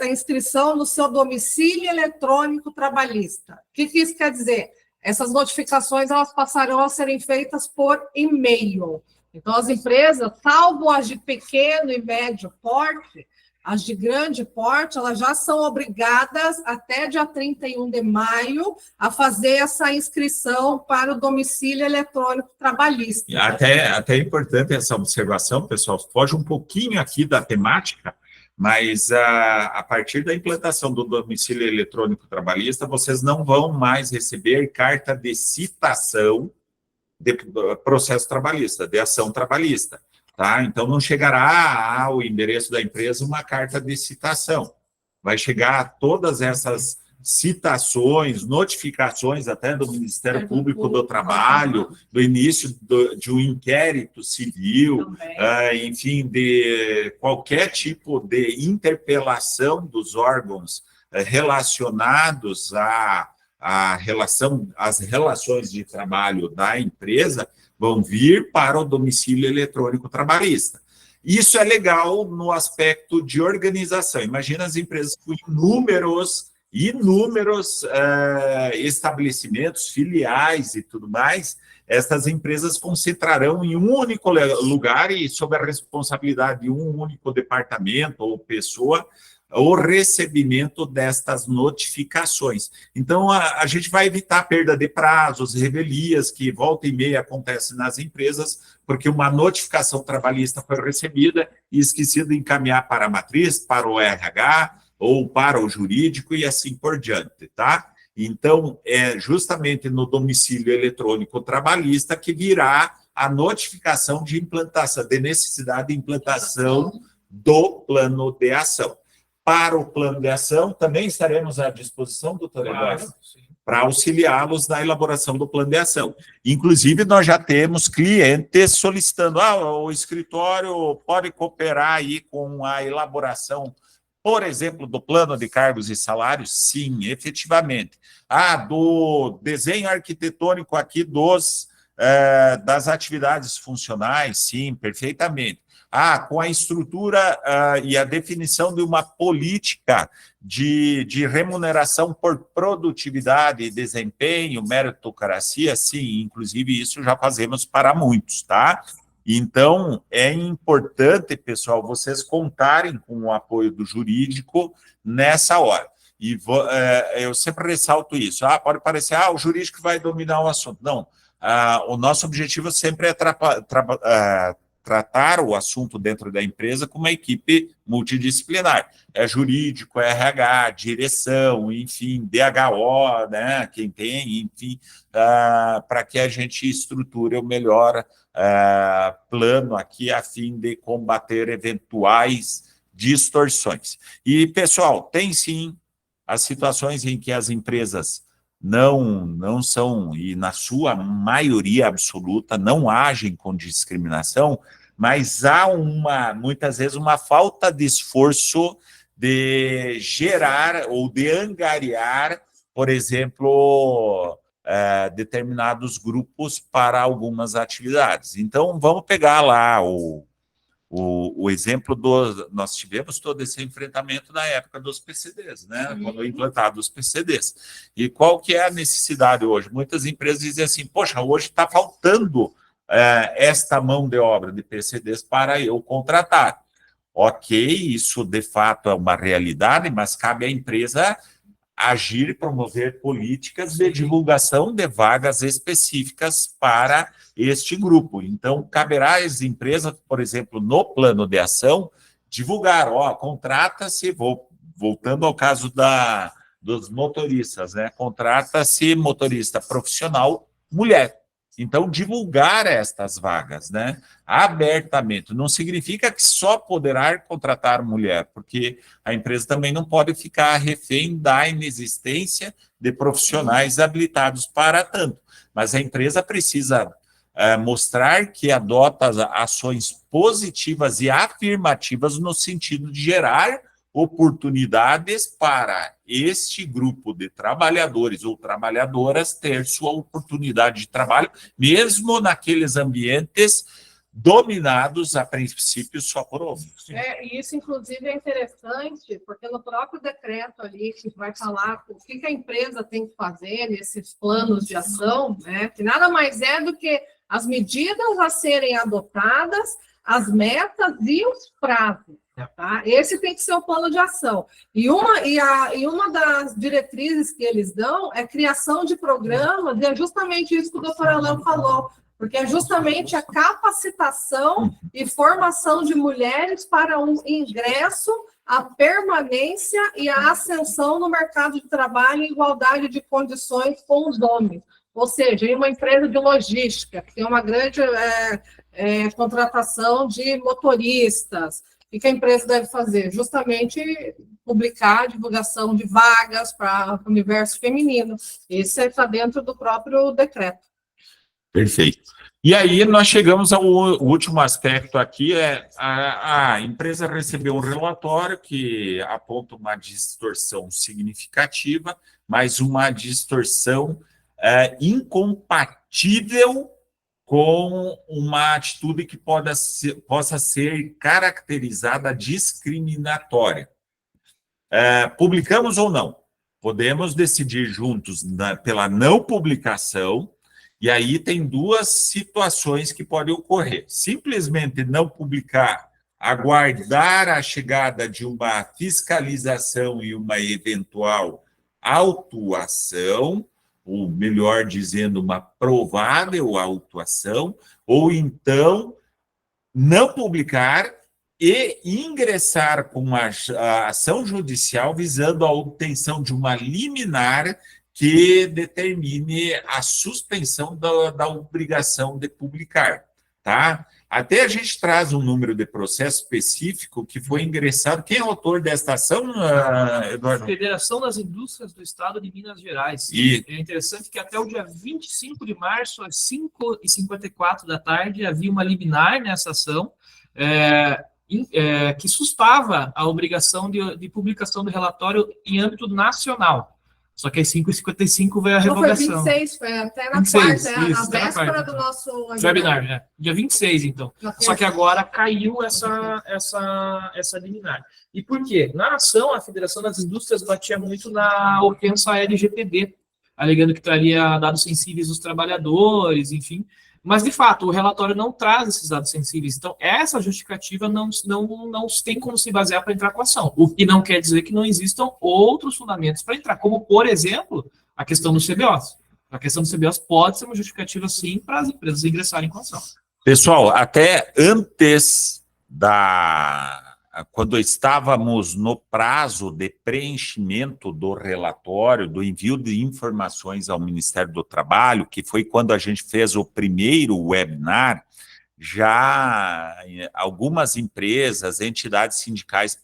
inscrição no seu domicílio eletrônico trabalhista. O que isso quer dizer? Essas notificações elas passarão a serem feitas por e-mail. Então, as empresas, salvo as de pequeno e médio porte, as de grande porte, elas já são obrigadas, até dia 31 de maio, a fazer essa inscrição para o domicílio eletrônico trabalhista. Até é importante essa observação, pessoal, foge um pouquinho aqui da temática, mas a partir da implantação do domicílio eletrônico trabalhista, vocês não vão mais receber carta de citação de processo trabalhista, de ação trabalhista, tá? Então, não chegará ao endereço da empresa uma carta de citação. Vai chegar todas essas citações, notificações até do Ministério Público do Trabalho, do início de um inquérito civil, enfim, de qualquer tipo de interpelação dos órgãos relacionados as relações de trabalho da empresa vão vir para o domicílio eletrônico trabalhista. Isso é legal no aspecto de organização. Imagina as empresas com inúmeros estabelecimentos, filiais e tudo mais, estas empresas concentrarão em um único lugar e sob a responsabilidade de um único departamento ou pessoa o recebimento destas notificações. Então, a gente vai evitar a perda de prazos, revelias, que volta e meia acontecem nas empresas, porque uma notificação trabalhista foi recebida e esquecida de encaminhar para a matriz, para o RH ou para o jurídico e assim por diante, tá? Então, é justamente no domicílio eletrônico trabalhista que virá a notificação de implantação, de necessidade de implantação do plano de ação. Para o plano de ação, também estaremos à disposição, doutor Eduardo, para auxiliá-los na elaboração do plano de ação. Inclusive, nós já temos clientes solicitando, o escritório pode cooperar aí com a elaboração, por exemplo, do plano de cargos e salários? Sim, efetivamente. Do desenho arquitetônico aqui das atividades funcionais? Sim, perfeitamente. Com a estrutura e a definição de uma política de remuneração por produtividade e desempenho, meritocracia, sim, inclusive isso já fazemos para muitos, tá? Então, é importante, pessoal, vocês contarem com o apoio do jurídico nessa hora. E eu sempre ressalto isso. Pode parecer, o jurídico vai dominar o assunto. Não, o nosso objetivo sempre é tratar o assunto dentro da empresa com uma equipe multidisciplinar. É jurídico, é RH, direção, enfim, DHO, né, quem tem, enfim, para que a gente estruture o melhor plano aqui a fim de combater eventuais distorções. E, pessoal, tem sim as situações em que as empresas não são, e na sua maioria absoluta, não agem com discriminação, mas há muitas vezes uma falta de esforço de gerar ou de angariar, por exemplo, determinados grupos para algumas atividades. Então, vamos pegar lá o exemplo nós tivemos todo esse enfrentamento na época dos PCDs, né? Quando implantados os PCDs. E qual que é a necessidade hoje? Muitas empresas dizem assim, poxa, hoje está faltando esta mão de obra de PCDs para eu contratar. Ok, isso de fato é uma realidade, mas cabe à empresa agir e promover políticas de divulgação de vagas específicas para este grupo. Então, caberá às empresas, por exemplo, no plano de ação, divulgar, contrata-se, voltando ao caso dos motoristas, né? Contrata-se motorista profissional mulher. Então, divulgar estas vagas, né, abertamente, não significa que só poderá contratar mulher, porque a empresa também não pode ficar refém da inexistência de profissionais habilitados para tanto. Mas a empresa precisa mostrar que adota ações positivas e afirmativas no sentido de gerar oportunidades para este grupo de trabalhadores ou trabalhadoras ter sua oportunidade de trabalho, mesmo naqueles ambientes dominados, a princípio, só por homens. E isso, inclusive, é interessante, porque no próprio decreto ali, que vai falar o que a empresa tem que fazer nesses planos de ação, né, que nada mais é do que as medidas a serem adotadas, as metas e os prazos. Tá? Esse tem que ser o plano de ação. E uma das diretrizes que eles dão é criação de programas, e é justamente isso que o doutor Alain falou, porque é justamente a capacitação e formação de mulheres para um ingresso, a permanência e a ascensão no mercado de trabalho em igualdade de condições com os homens. Ou seja, em uma empresa de logística, que tem uma grande contratação de motoristas. O que a empresa deve fazer? Justamente publicar a divulgação de vagas para o universo feminino. Isso está dentro do próprio decreto. Perfeito. E aí nós chegamos ao último aspecto aqui, a empresa recebeu um relatório que aponta uma distorção significativa, mas uma distorção incompatível com uma atitude que possa ser caracterizada discriminatória. Publicamos ou não? Podemos decidir juntos pela não publicação E aí tem duas situações que podem ocorrer. Simplesmente não publicar, aguardar a chegada de uma fiscalização e uma eventual autuação, ou melhor dizendo, uma provável autuação, ou então não publicar e ingressar com uma ação judicial visando a obtenção de uma liminar que determine a suspensão da obrigação de publicar, tá? Até a gente traz um número de processo específico que foi ingressado. Quem é o autor desta ação, Eduardo? Federação das Indústrias do Estado de Minas Gerais. E é interessante que até o dia 25 de março, às 5h54 da tarde, havia uma liminar nessa ação, que sustava a obrigação de publicação do relatório em âmbito nacional. Só que às 5h55 veio a revogação. Não, foi 26, foi até na 26, quarta, isso, a até na véspera quarta, do nosso webinar, dia 26, então. Só que agora caiu essa liminar. E por quê? Na ação, a Federação das Indústrias batia muito na ofensa LGPD, alegando que traria dados sensíveis dos trabalhadores, enfim. Mas, de fato, o relatório não traz esses dados sensíveis. Então, essa justificativa não tem como se basear para entrar com a ação. O que não quer dizer que não existam outros fundamentos para entrar, como, por exemplo, a questão do CBOs. A questão do CBOs pode ser uma justificativa, sim, para as empresas ingressarem com a ação. pessoal, até antes quando estávamos no prazo de preenchimento do relatório, do envio de informações ao Ministério do Trabalho, que foi quando a gente fez o primeiro webinar, já algumas empresas, entidades sindicais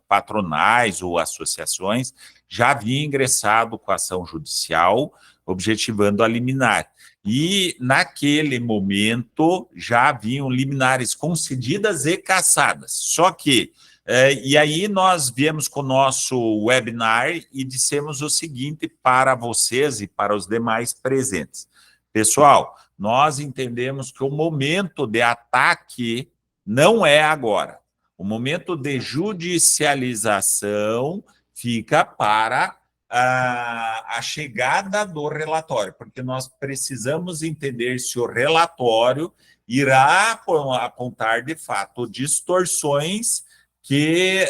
patronais ou associações já haviam ingressado com a ação judicial, objetivando a liminar. E, naquele momento, já haviam liminares concedidas e cassadas. Só que, e aí nós viemos com o nosso webinar e dissemos o seguinte para vocês e para os demais presentes. Pessoal, nós entendemos que o momento de ataque não é agora. O momento de judicialização fica para a chegada do relatório, porque nós precisamos entender se o relatório irá apontar, de fato, distorções que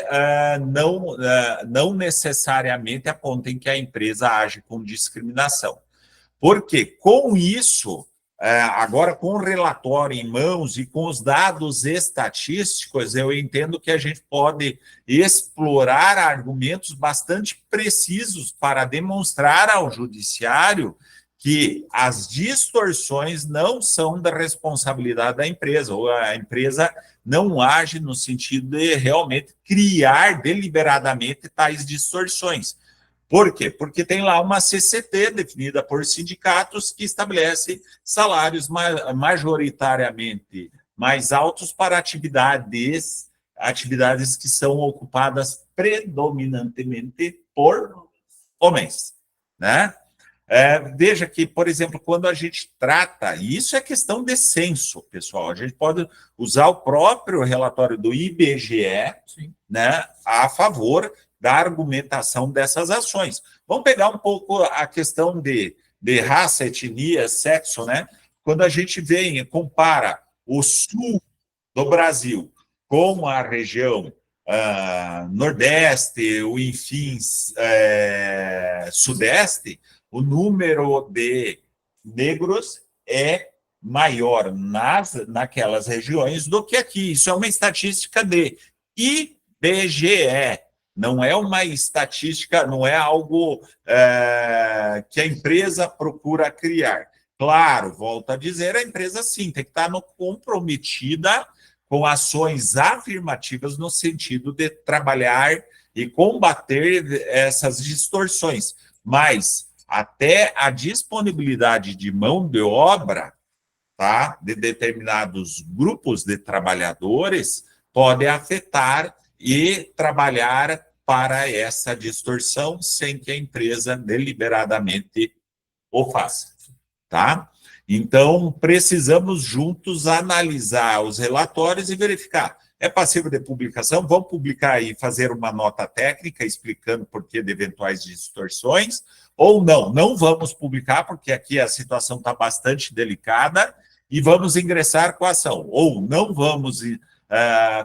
não necessariamente apontem que a empresa age com discriminação. Porque, com isso, agora com o relatório em mãos e com os dados estatísticos, eu entendo que a gente pode explorar argumentos bastante precisos para demonstrar ao judiciário que as distorções não são da responsabilidade da empresa, ou a empresa não age no sentido de realmente criar deliberadamente tais distorções. Por quê? Porque tem lá uma CCT definida por sindicatos que estabelece salários majoritariamente mais altos para atividades que são ocupadas predominantemente por homens, né? Veja que, por exemplo, quando a gente trata, e isso é questão de censo, pessoal, a gente pode usar o próprio relatório do IBGE, né, a favor da argumentação dessas ações. Vamos pegar um pouco a questão de raça, etnia, sexo, né? Quando a gente compara o sul do Brasil com a região nordeste, ou enfim, sudeste, o número de negros é maior naquelas regiões do que aqui. Isso é uma estatística de IBGE. Não é uma estatística, não é algo que a empresa procura criar. Claro, volto a dizer, a empresa sim tem que estar comprometida com ações afirmativas no sentido de trabalhar e combater essas distorções. Mas até a disponibilidade de mão de obra, tá, de determinados grupos de trabalhadores pode afetar e trabalhar para essa distorção sem que a empresa deliberadamente o faça, tá? Então, precisamos juntos analisar os relatórios e verificar é passível de publicação, vamos publicar e fazer uma nota técnica explicando por que de eventuais distorções, ou não, não vamos publicar, porque aqui a situação está bastante delicada, e vamos ingressar com a ação, ou não vamos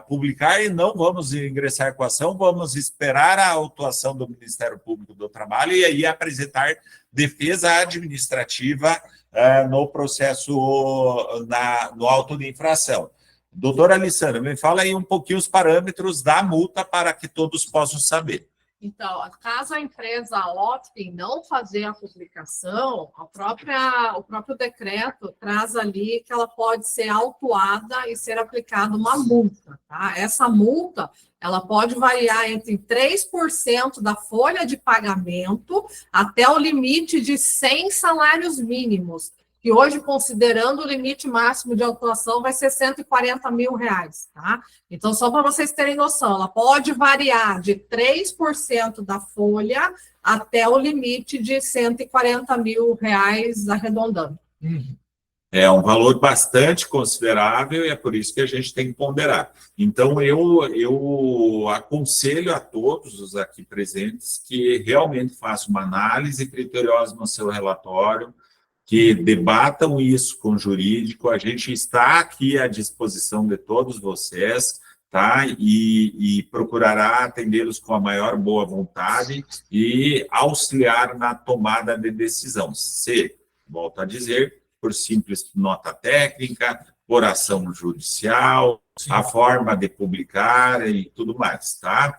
publicar e não vamos ingressar com a ação, vamos esperar a autuação do Ministério Público do Trabalho e aí apresentar defesa administrativa no processo, no auto de infração. Doutora Alessandra, me fala aí um pouquinho os parâmetros da multa para que todos possam saber. Então, caso a empresa opte em não fazer a publicação, o próprio decreto traz ali que ela pode ser autuada e ser aplicada uma multa, tá? Essa multa, ela pode variar entre 3% da folha de pagamento até o limite de 100 salários mínimos, que hoje, considerando o limite máximo de autuação, vai ser R$140 mil, tá? Então, só para vocês terem noção, ela pode variar de 3% da folha até o limite de R$140 mil, arredondando. É um valor bastante considerável e é por isso que a gente tem que ponderar. Então, eu aconselho a todos os aqui presentes que realmente façam uma análise criteriosa no seu relatório, que debatam isso com o jurídico. A gente está aqui à disposição de todos vocês, tá? E procurará atendê-los com a maior boa vontade e auxiliar na tomada de decisão. Se, volto a dizer, por simples nota técnica, por ação judicial, sim, a forma de publicar e tudo mais, tá?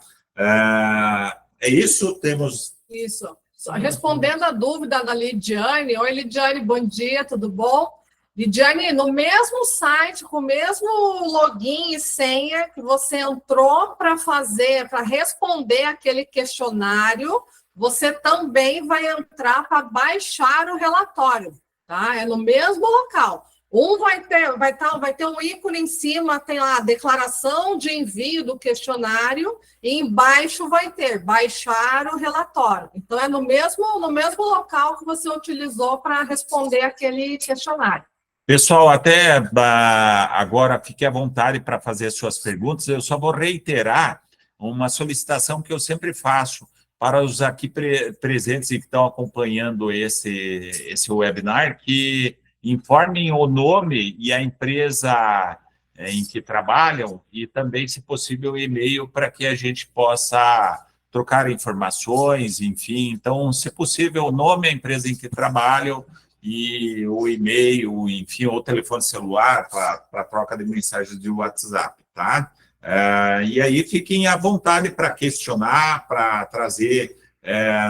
É isso? Temos... Isso. Respondendo a dúvida da Lidiane. Oi, Lidiane, bom dia, tudo bom? Lidiane, no mesmo site, com o mesmo login e senha que você entrou para responder aquele questionário, você também vai entrar para baixar o relatório, tá? É no mesmo local. Um vai ter um ícone em cima, tem lá a declaração de envio do questionário, e embaixo vai ter baixar o relatório. Então, é no mesmo local que você utilizou para responder aquele questionário. Pessoal, até agora fique à vontade para fazer suas perguntas. Eu só vou reiterar uma solicitação que eu sempre faço para os aqui presentes e que estão acompanhando esse webinar, que informem o nome e a empresa em que trabalham e também, se possível, o e-mail para que a gente possa trocar informações, enfim. Então, se possível, o nome, a empresa em que trabalham e o e-mail, enfim, ou o telefone celular para troca de mensagens de WhatsApp, tá? E aí fiquem à vontade para questionar, para trazer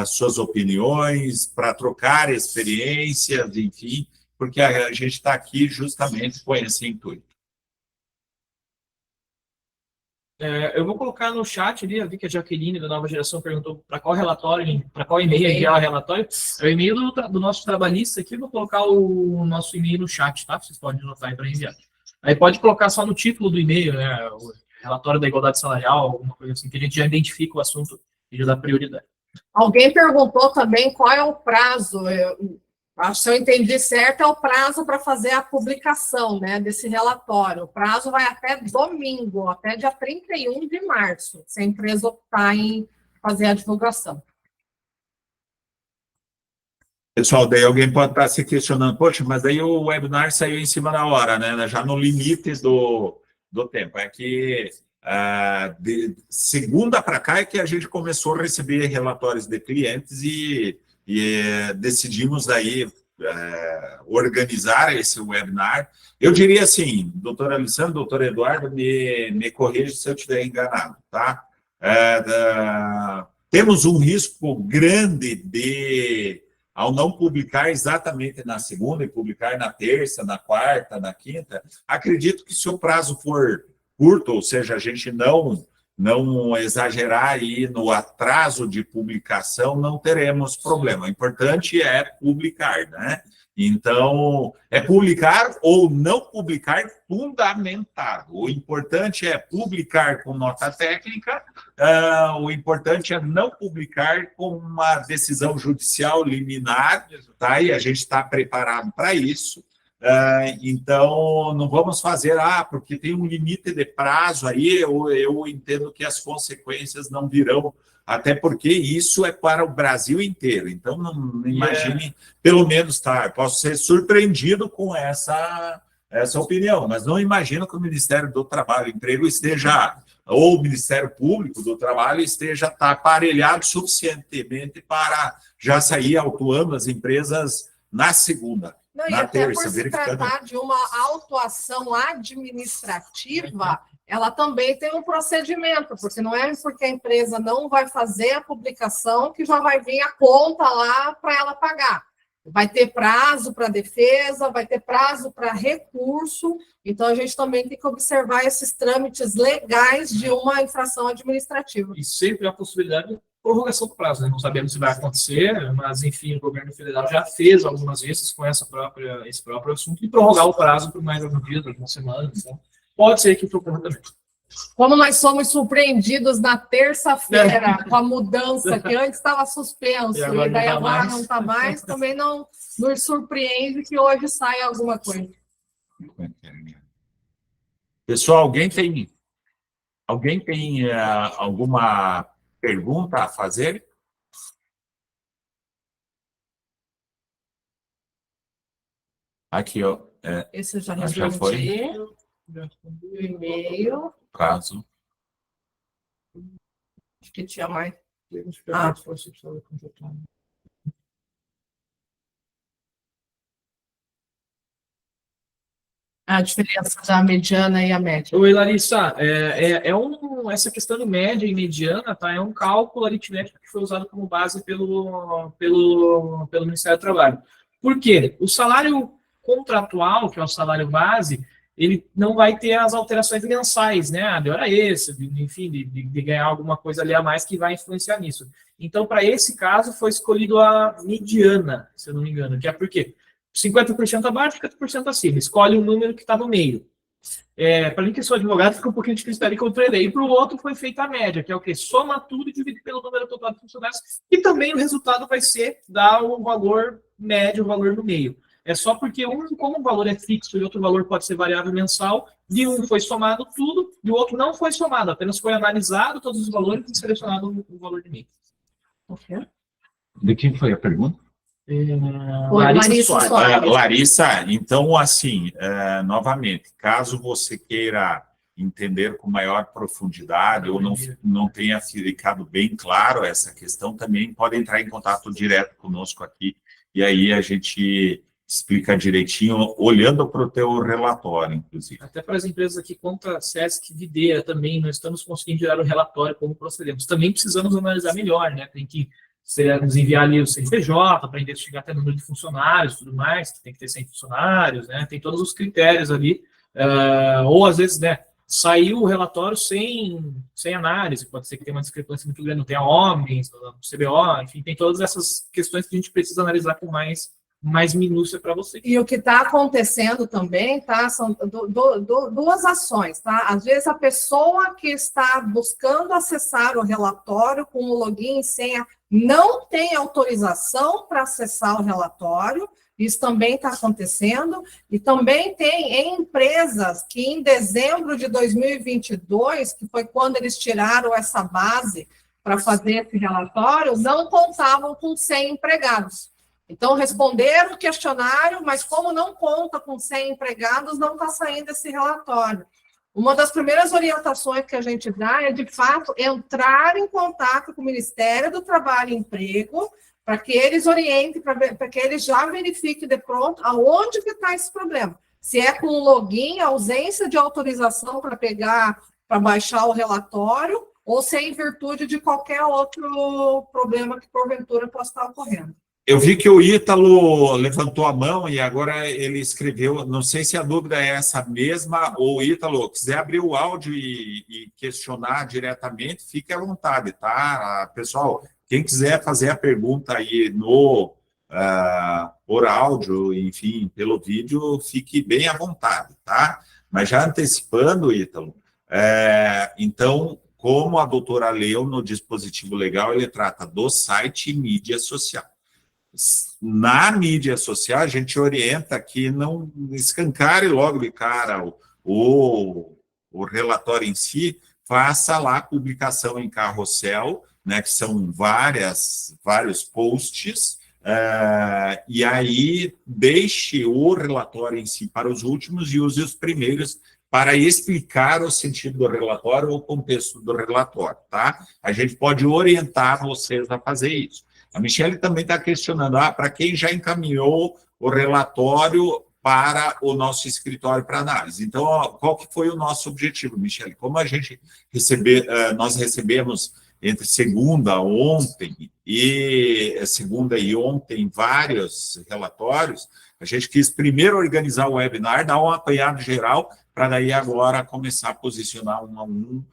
suas opiniões, para trocar experiências, enfim, porque a gente está aqui justamente com esse intuito. Eu vou colocar no chat ali, eu vi que a Jaqueline, da Nova Geração, perguntou para qual relatório, para qual e-mail enviar o relatório. É o e-mail do nosso trabalhista aqui, eu vou colocar o nosso e-mail no chat, tá? Vocês podem anotar aí para enviar. Aí pode colocar só no título do e-mail, né? O relatório da igualdade salarial, alguma coisa assim, que a gente já identifica o assunto e já dá prioridade. Alguém perguntou também qual é o prazo. Acho que se eu entendi certo, é o prazo para fazer a publicação, né, desse relatório. O prazo vai até domingo, até dia 31 de março, se a empresa optar em fazer a divulgação. Pessoal, daí alguém pode estar se questionando, poxa, mas daí o webinar saiu em cima da hora, né, já no limite do tempo. É que de segunda para cá é que a gente começou a receber relatórios de clientes e decidimos aí organizar esse webinar. Eu diria assim, doutora Alessandra, doutor Eduardo, me corrija se eu estiver enganado, tá? Temos um risco grande de, ao não publicar exatamente na segunda e publicar na terça, na quarta, na quinta, acredito que se o prazo for curto, ou seja, a gente não exagerar aí no atraso de publicação, não teremos problema. O importante é publicar, né? Então, é publicar ou não publicar fundamentado. O importante é publicar com nota técnica, o importante é não publicar com uma decisão judicial liminar, tá? E a gente está preparado para isso. Então, não vamos fazer, porque tem um limite de prazo aí, eu entendo que as consequências não virão, até porque isso é para o Brasil inteiro. Então, não imagine, pelo menos, eu posso ser surpreendido com essa opinião, mas não imagino que o Ministério do Trabalho e Emprego ou o Ministério Público do Trabalho esteja aparelhado suficientemente para já sair autuando as empresas na segunda. Não, e na até terça, por se tratar de uma autuação administrativa, ela também tem um procedimento, porque não é porque a empresa não vai fazer a publicação que já vai vir a conta lá para ela pagar. Vai ter prazo para defesa, vai ter prazo para recurso, então a gente também tem que observar esses trâmites legais de uma infração administrativa. E sempre há a possibilidade de prorrogação do prazo, né? Não sabemos se vai acontecer, mas, enfim, o governo federal já fez algumas vezes com esse próprio assunto de prorrogar o prazo por mais alguns dias, algumas semanas. Então, pode ser que ocorra também. Como nós somos surpreendidos na terça-feira com a mudança, que antes estava suspenso, e daí agora não está mais, também não nos surpreende que hoje saia alguma coisa. Pessoal, alguém tem alguma pergunta a fazer? Aqui, ó. Esse eu já Já foi. O e-mail. Caso. Acho que tinha mais. A diferença da mediana e a média. Oi, Larissa, essa questão de média e mediana, tá? É um cálculo aritmético que foi usado como base pelo Ministério do Trabalho. Por quê? O salário contratual, que é o salário base, ele não vai ter as alterações mensais, né? De hora extra, enfim, de ganhar alguma coisa ali a mais que vai influenciar nisso. Então, para esse caso, foi escolhido a mediana, se eu não me engano, que é por quê? 50% abaixo, 50% acima. Escolhe um número que está no meio. Para mim, que sou advogado, fica um pouquinho difícil ali contra ele. E para o outro foi feita a média, que é o quê? Soma tudo e divide pelo número total de funcionários. E também o resultado vai ser dar o valor médio, o valor no meio. É só porque como o valor é fixo e outro valor pode ser variável mensal, de um foi somado tudo, e o outro não foi somado, apenas foi analisado todos os valores e selecionado o valor de meio. Okay. De quem foi a pergunta? Larissa Soares. Larissa, então, assim, novamente, caso você queira entender com maior profundidade ou não tenha ficado bem claro essa questão, também pode entrar em contato direto conosco aqui, e aí a gente explica direitinho, olhando para o teu relatório, inclusive. Até para as empresas aqui, contra Sesc, Videa também, nós estamos conseguindo gerar o relatório como procedemos. Também precisamos analisar melhor, né? Tem que nos enviar ali o CNPJ para investigar até o número de funcionários e tudo mais, que tem que ter 100 funcionários, né? Tem todos os critérios ali. Ou, às vezes, né, saiu o relatório sem análise, pode ser que tenha uma discrepância muito grande, não tenha homens, no CBO, enfim, tem todas essas questões que a gente precisa analisar com mais minúcia para você. E o que está acontecendo também, tá? São duas ações, tá? Às vezes a pessoa que está buscando acessar o relatório com o login e senha não tem autorização para acessar o relatório, isso também está acontecendo, e também tem empresas que em dezembro de 2022, que foi quando eles tiraram essa base para fazer esse relatório, não contavam com 100 empregados. Então, responderam o questionário, mas como não conta com 100 empregados, não está saindo esse relatório. Uma das primeiras orientações que a gente dá é, de fato, entrar em contato com o Ministério do Trabalho e Emprego, para que eles orientem, para que eles já verifiquem de pronto aonde que está esse problema. Se é com o login, ausência de autorização para baixar o relatório, ou se é em virtude de qualquer outro problema que porventura possa estar ocorrendo. Eu vi que o Ítalo levantou a mão e agora ele escreveu, não sei se a dúvida é essa mesma, ou Ítalo, quiser abrir o áudio e questionar diretamente, fique à vontade, tá? Pessoal, quem quiser fazer a pergunta aí por áudio, enfim, pelo vídeo, fique bem à vontade, tá? Mas já antecipando, Ítalo, então, como a doutora leu no dispositivo legal, ele trata do site e mídia social. na mídia social, a gente orienta que não escancare logo de cara o relatório em si, faça lá a publicação em carrossel, né, que são vários posts, e aí deixe o relatório em si para os últimos e use os primeiros para explicar o sentido do relatório ou o contexto do relatório, tá? A gente pode orientar vocês a fazer isso. A Michele também está questionando, para quem já encaminhou o relatório para o nosso escritório para análise. Então, qual que foi o nosso objetivo, Michele? Como nós recebemos entre segunda e ontem vários relatórios, a gente quis primeiro organizar o webinar, dar um apanhado geral, para daí agora começar a posicionar um a um.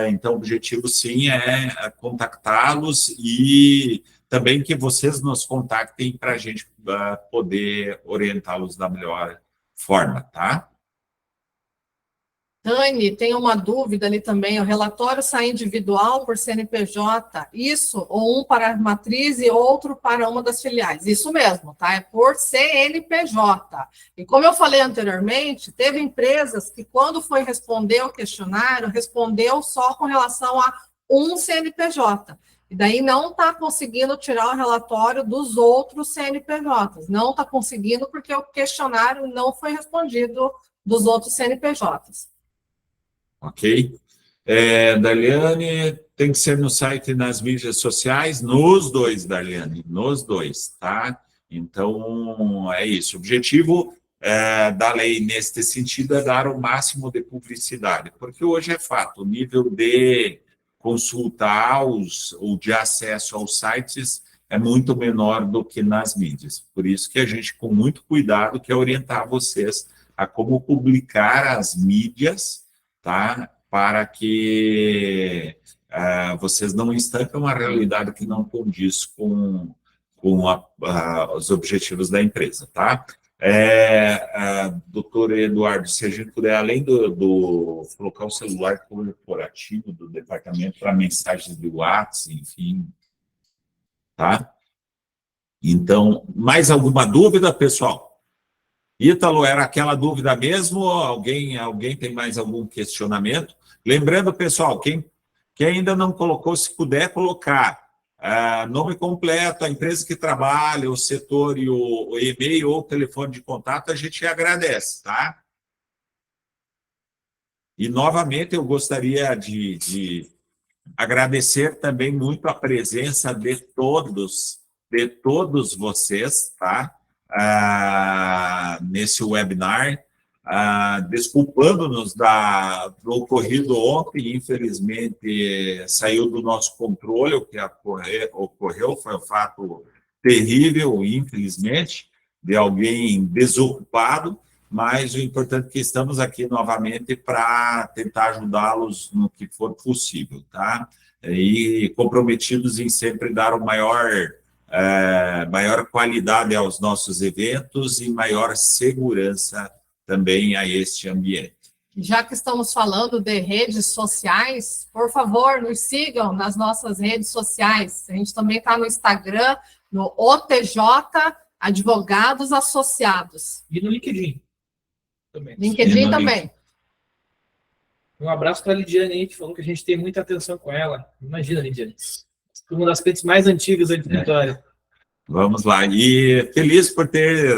Então, o objetivo, sim, é contactá-los e também que vocês nos contactem para a gente poder orientá-los da melhor forma, tá? Dani, tem uma dúvida ali também, o relatório sai individual por CNPJ, isso, ou um para a matriz e outro para uma das filiais, isso mesmo, tá? É por CNPJ. E como eu falei anteriormente, teve empresas que quando foi responder o questionário, respondeu só com relação a um CNPJ, e daí não está conseguindo tirar o relatório dos outros CNPJs, não está conseguindo porque o questionário não foi respondido dos outros CNPJs. Ok? Darliane, tem que ser no site e nas mídias sociais, nos dois, Darliane, nos dois, tá? Então, é isso. O objetivo da lei, neste sentido, é dar o máximo de publicidade, porque hoje é fato, o nível de consulta ou de acesso aos sites é muito menor do que nas mídias. Por isso que a gente, com muito cuidado, quer orientar vocês a como publicar as mídias, tá? Para que vocês não estancam a realidade que não condiz com os objetivos da empresa, tá? Doutor Eduardo, se a gente puder, além do colocar o celular corporativo do departamento para mensagens de WhatsApp, enfim, tá? Então, mais alguma dúvida, pessoal? Ítalo, era aquela dúvida mesmo? Alguém tem mais algum questionamento? Lembrando, pessoal, quem ainda não colocou, se puder colocar nome completo, a empresa que trabalha, o setor e o e-mail ou o telefone de contato, a gente agradece, tá? E, novamente, eu gostaria de agradecer também muito a presença de todos vocês, tá? Nesse webinar, desculpando-nos do ocorrido ontem, infelizmente saiu do nosso controle o que ocorreu, foi um fato terrível, infelizmente, de alguém desocupado, mas o importante é que estamos aqui novamente para tentar ajudá-los no que for possível, tá? E comprometidos em sempre dar o maior qualidade aos nossos eventos e maior segurança também a este ambiente. Já que estamos falando de redes sociais, por favor, nos sigam nas nossas redes sociais. A gente também está no Instagram, no OTJ Advogados Associados. E no LinkedIn também. LinkedIn também. Um abraço para a Lidiane aí, que falou que a gente tem muita atenção com ela. Imagina, Lidiane. Uma das clientes mais antigas aí do Vitória. Vamos lá. E feliz por ter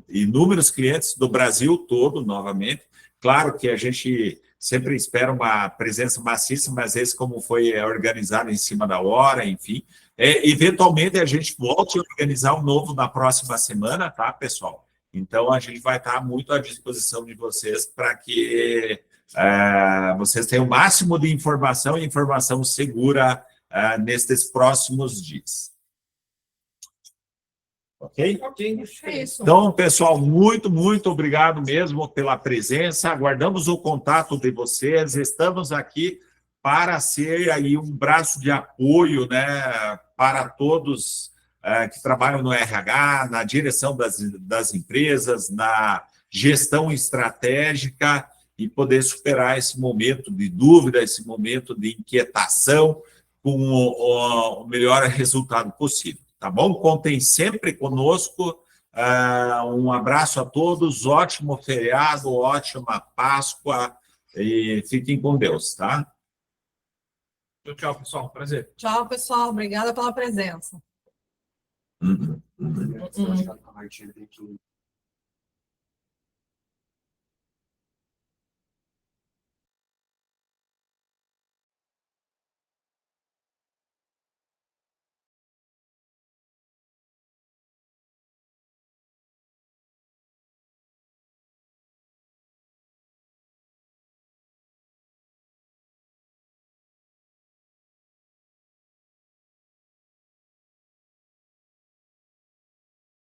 inúmeros clientes do Brasil todo, novamente. Claro que a gente sempre espera uma presença maciça, mas esse, como foi organizado em cima da hora, enfim. Eventualmente, a gente volte a organizar um novo na próxima semana, tá, pessoal? Então, a gente vai estar muito à disposição de vocês para que vocês tenham o máximo de informação e informação segura nestes próximos dias. Ok? Ok, é isso. Então, pessoal, muito, muito obrigado mesmo pela presença. Aguardamos o contato de vocês. Estamos aqui para ser aí um braço de apoio, né, para todos que trabalham no RH, na direção das empresas, na gestão estratégica e poder superar esse momento de dúvida, esse momento de inquietação com o melhor resultado possível. tá bom? Contem sempre conosco. Um abraço a todos, ótimo feriado, ótima Páscoa e fiquem com Deus, tá? Tchau, pessoal. Prazer. Tchau, pessoal. Obrigada pela presença. Uhum. Uhum.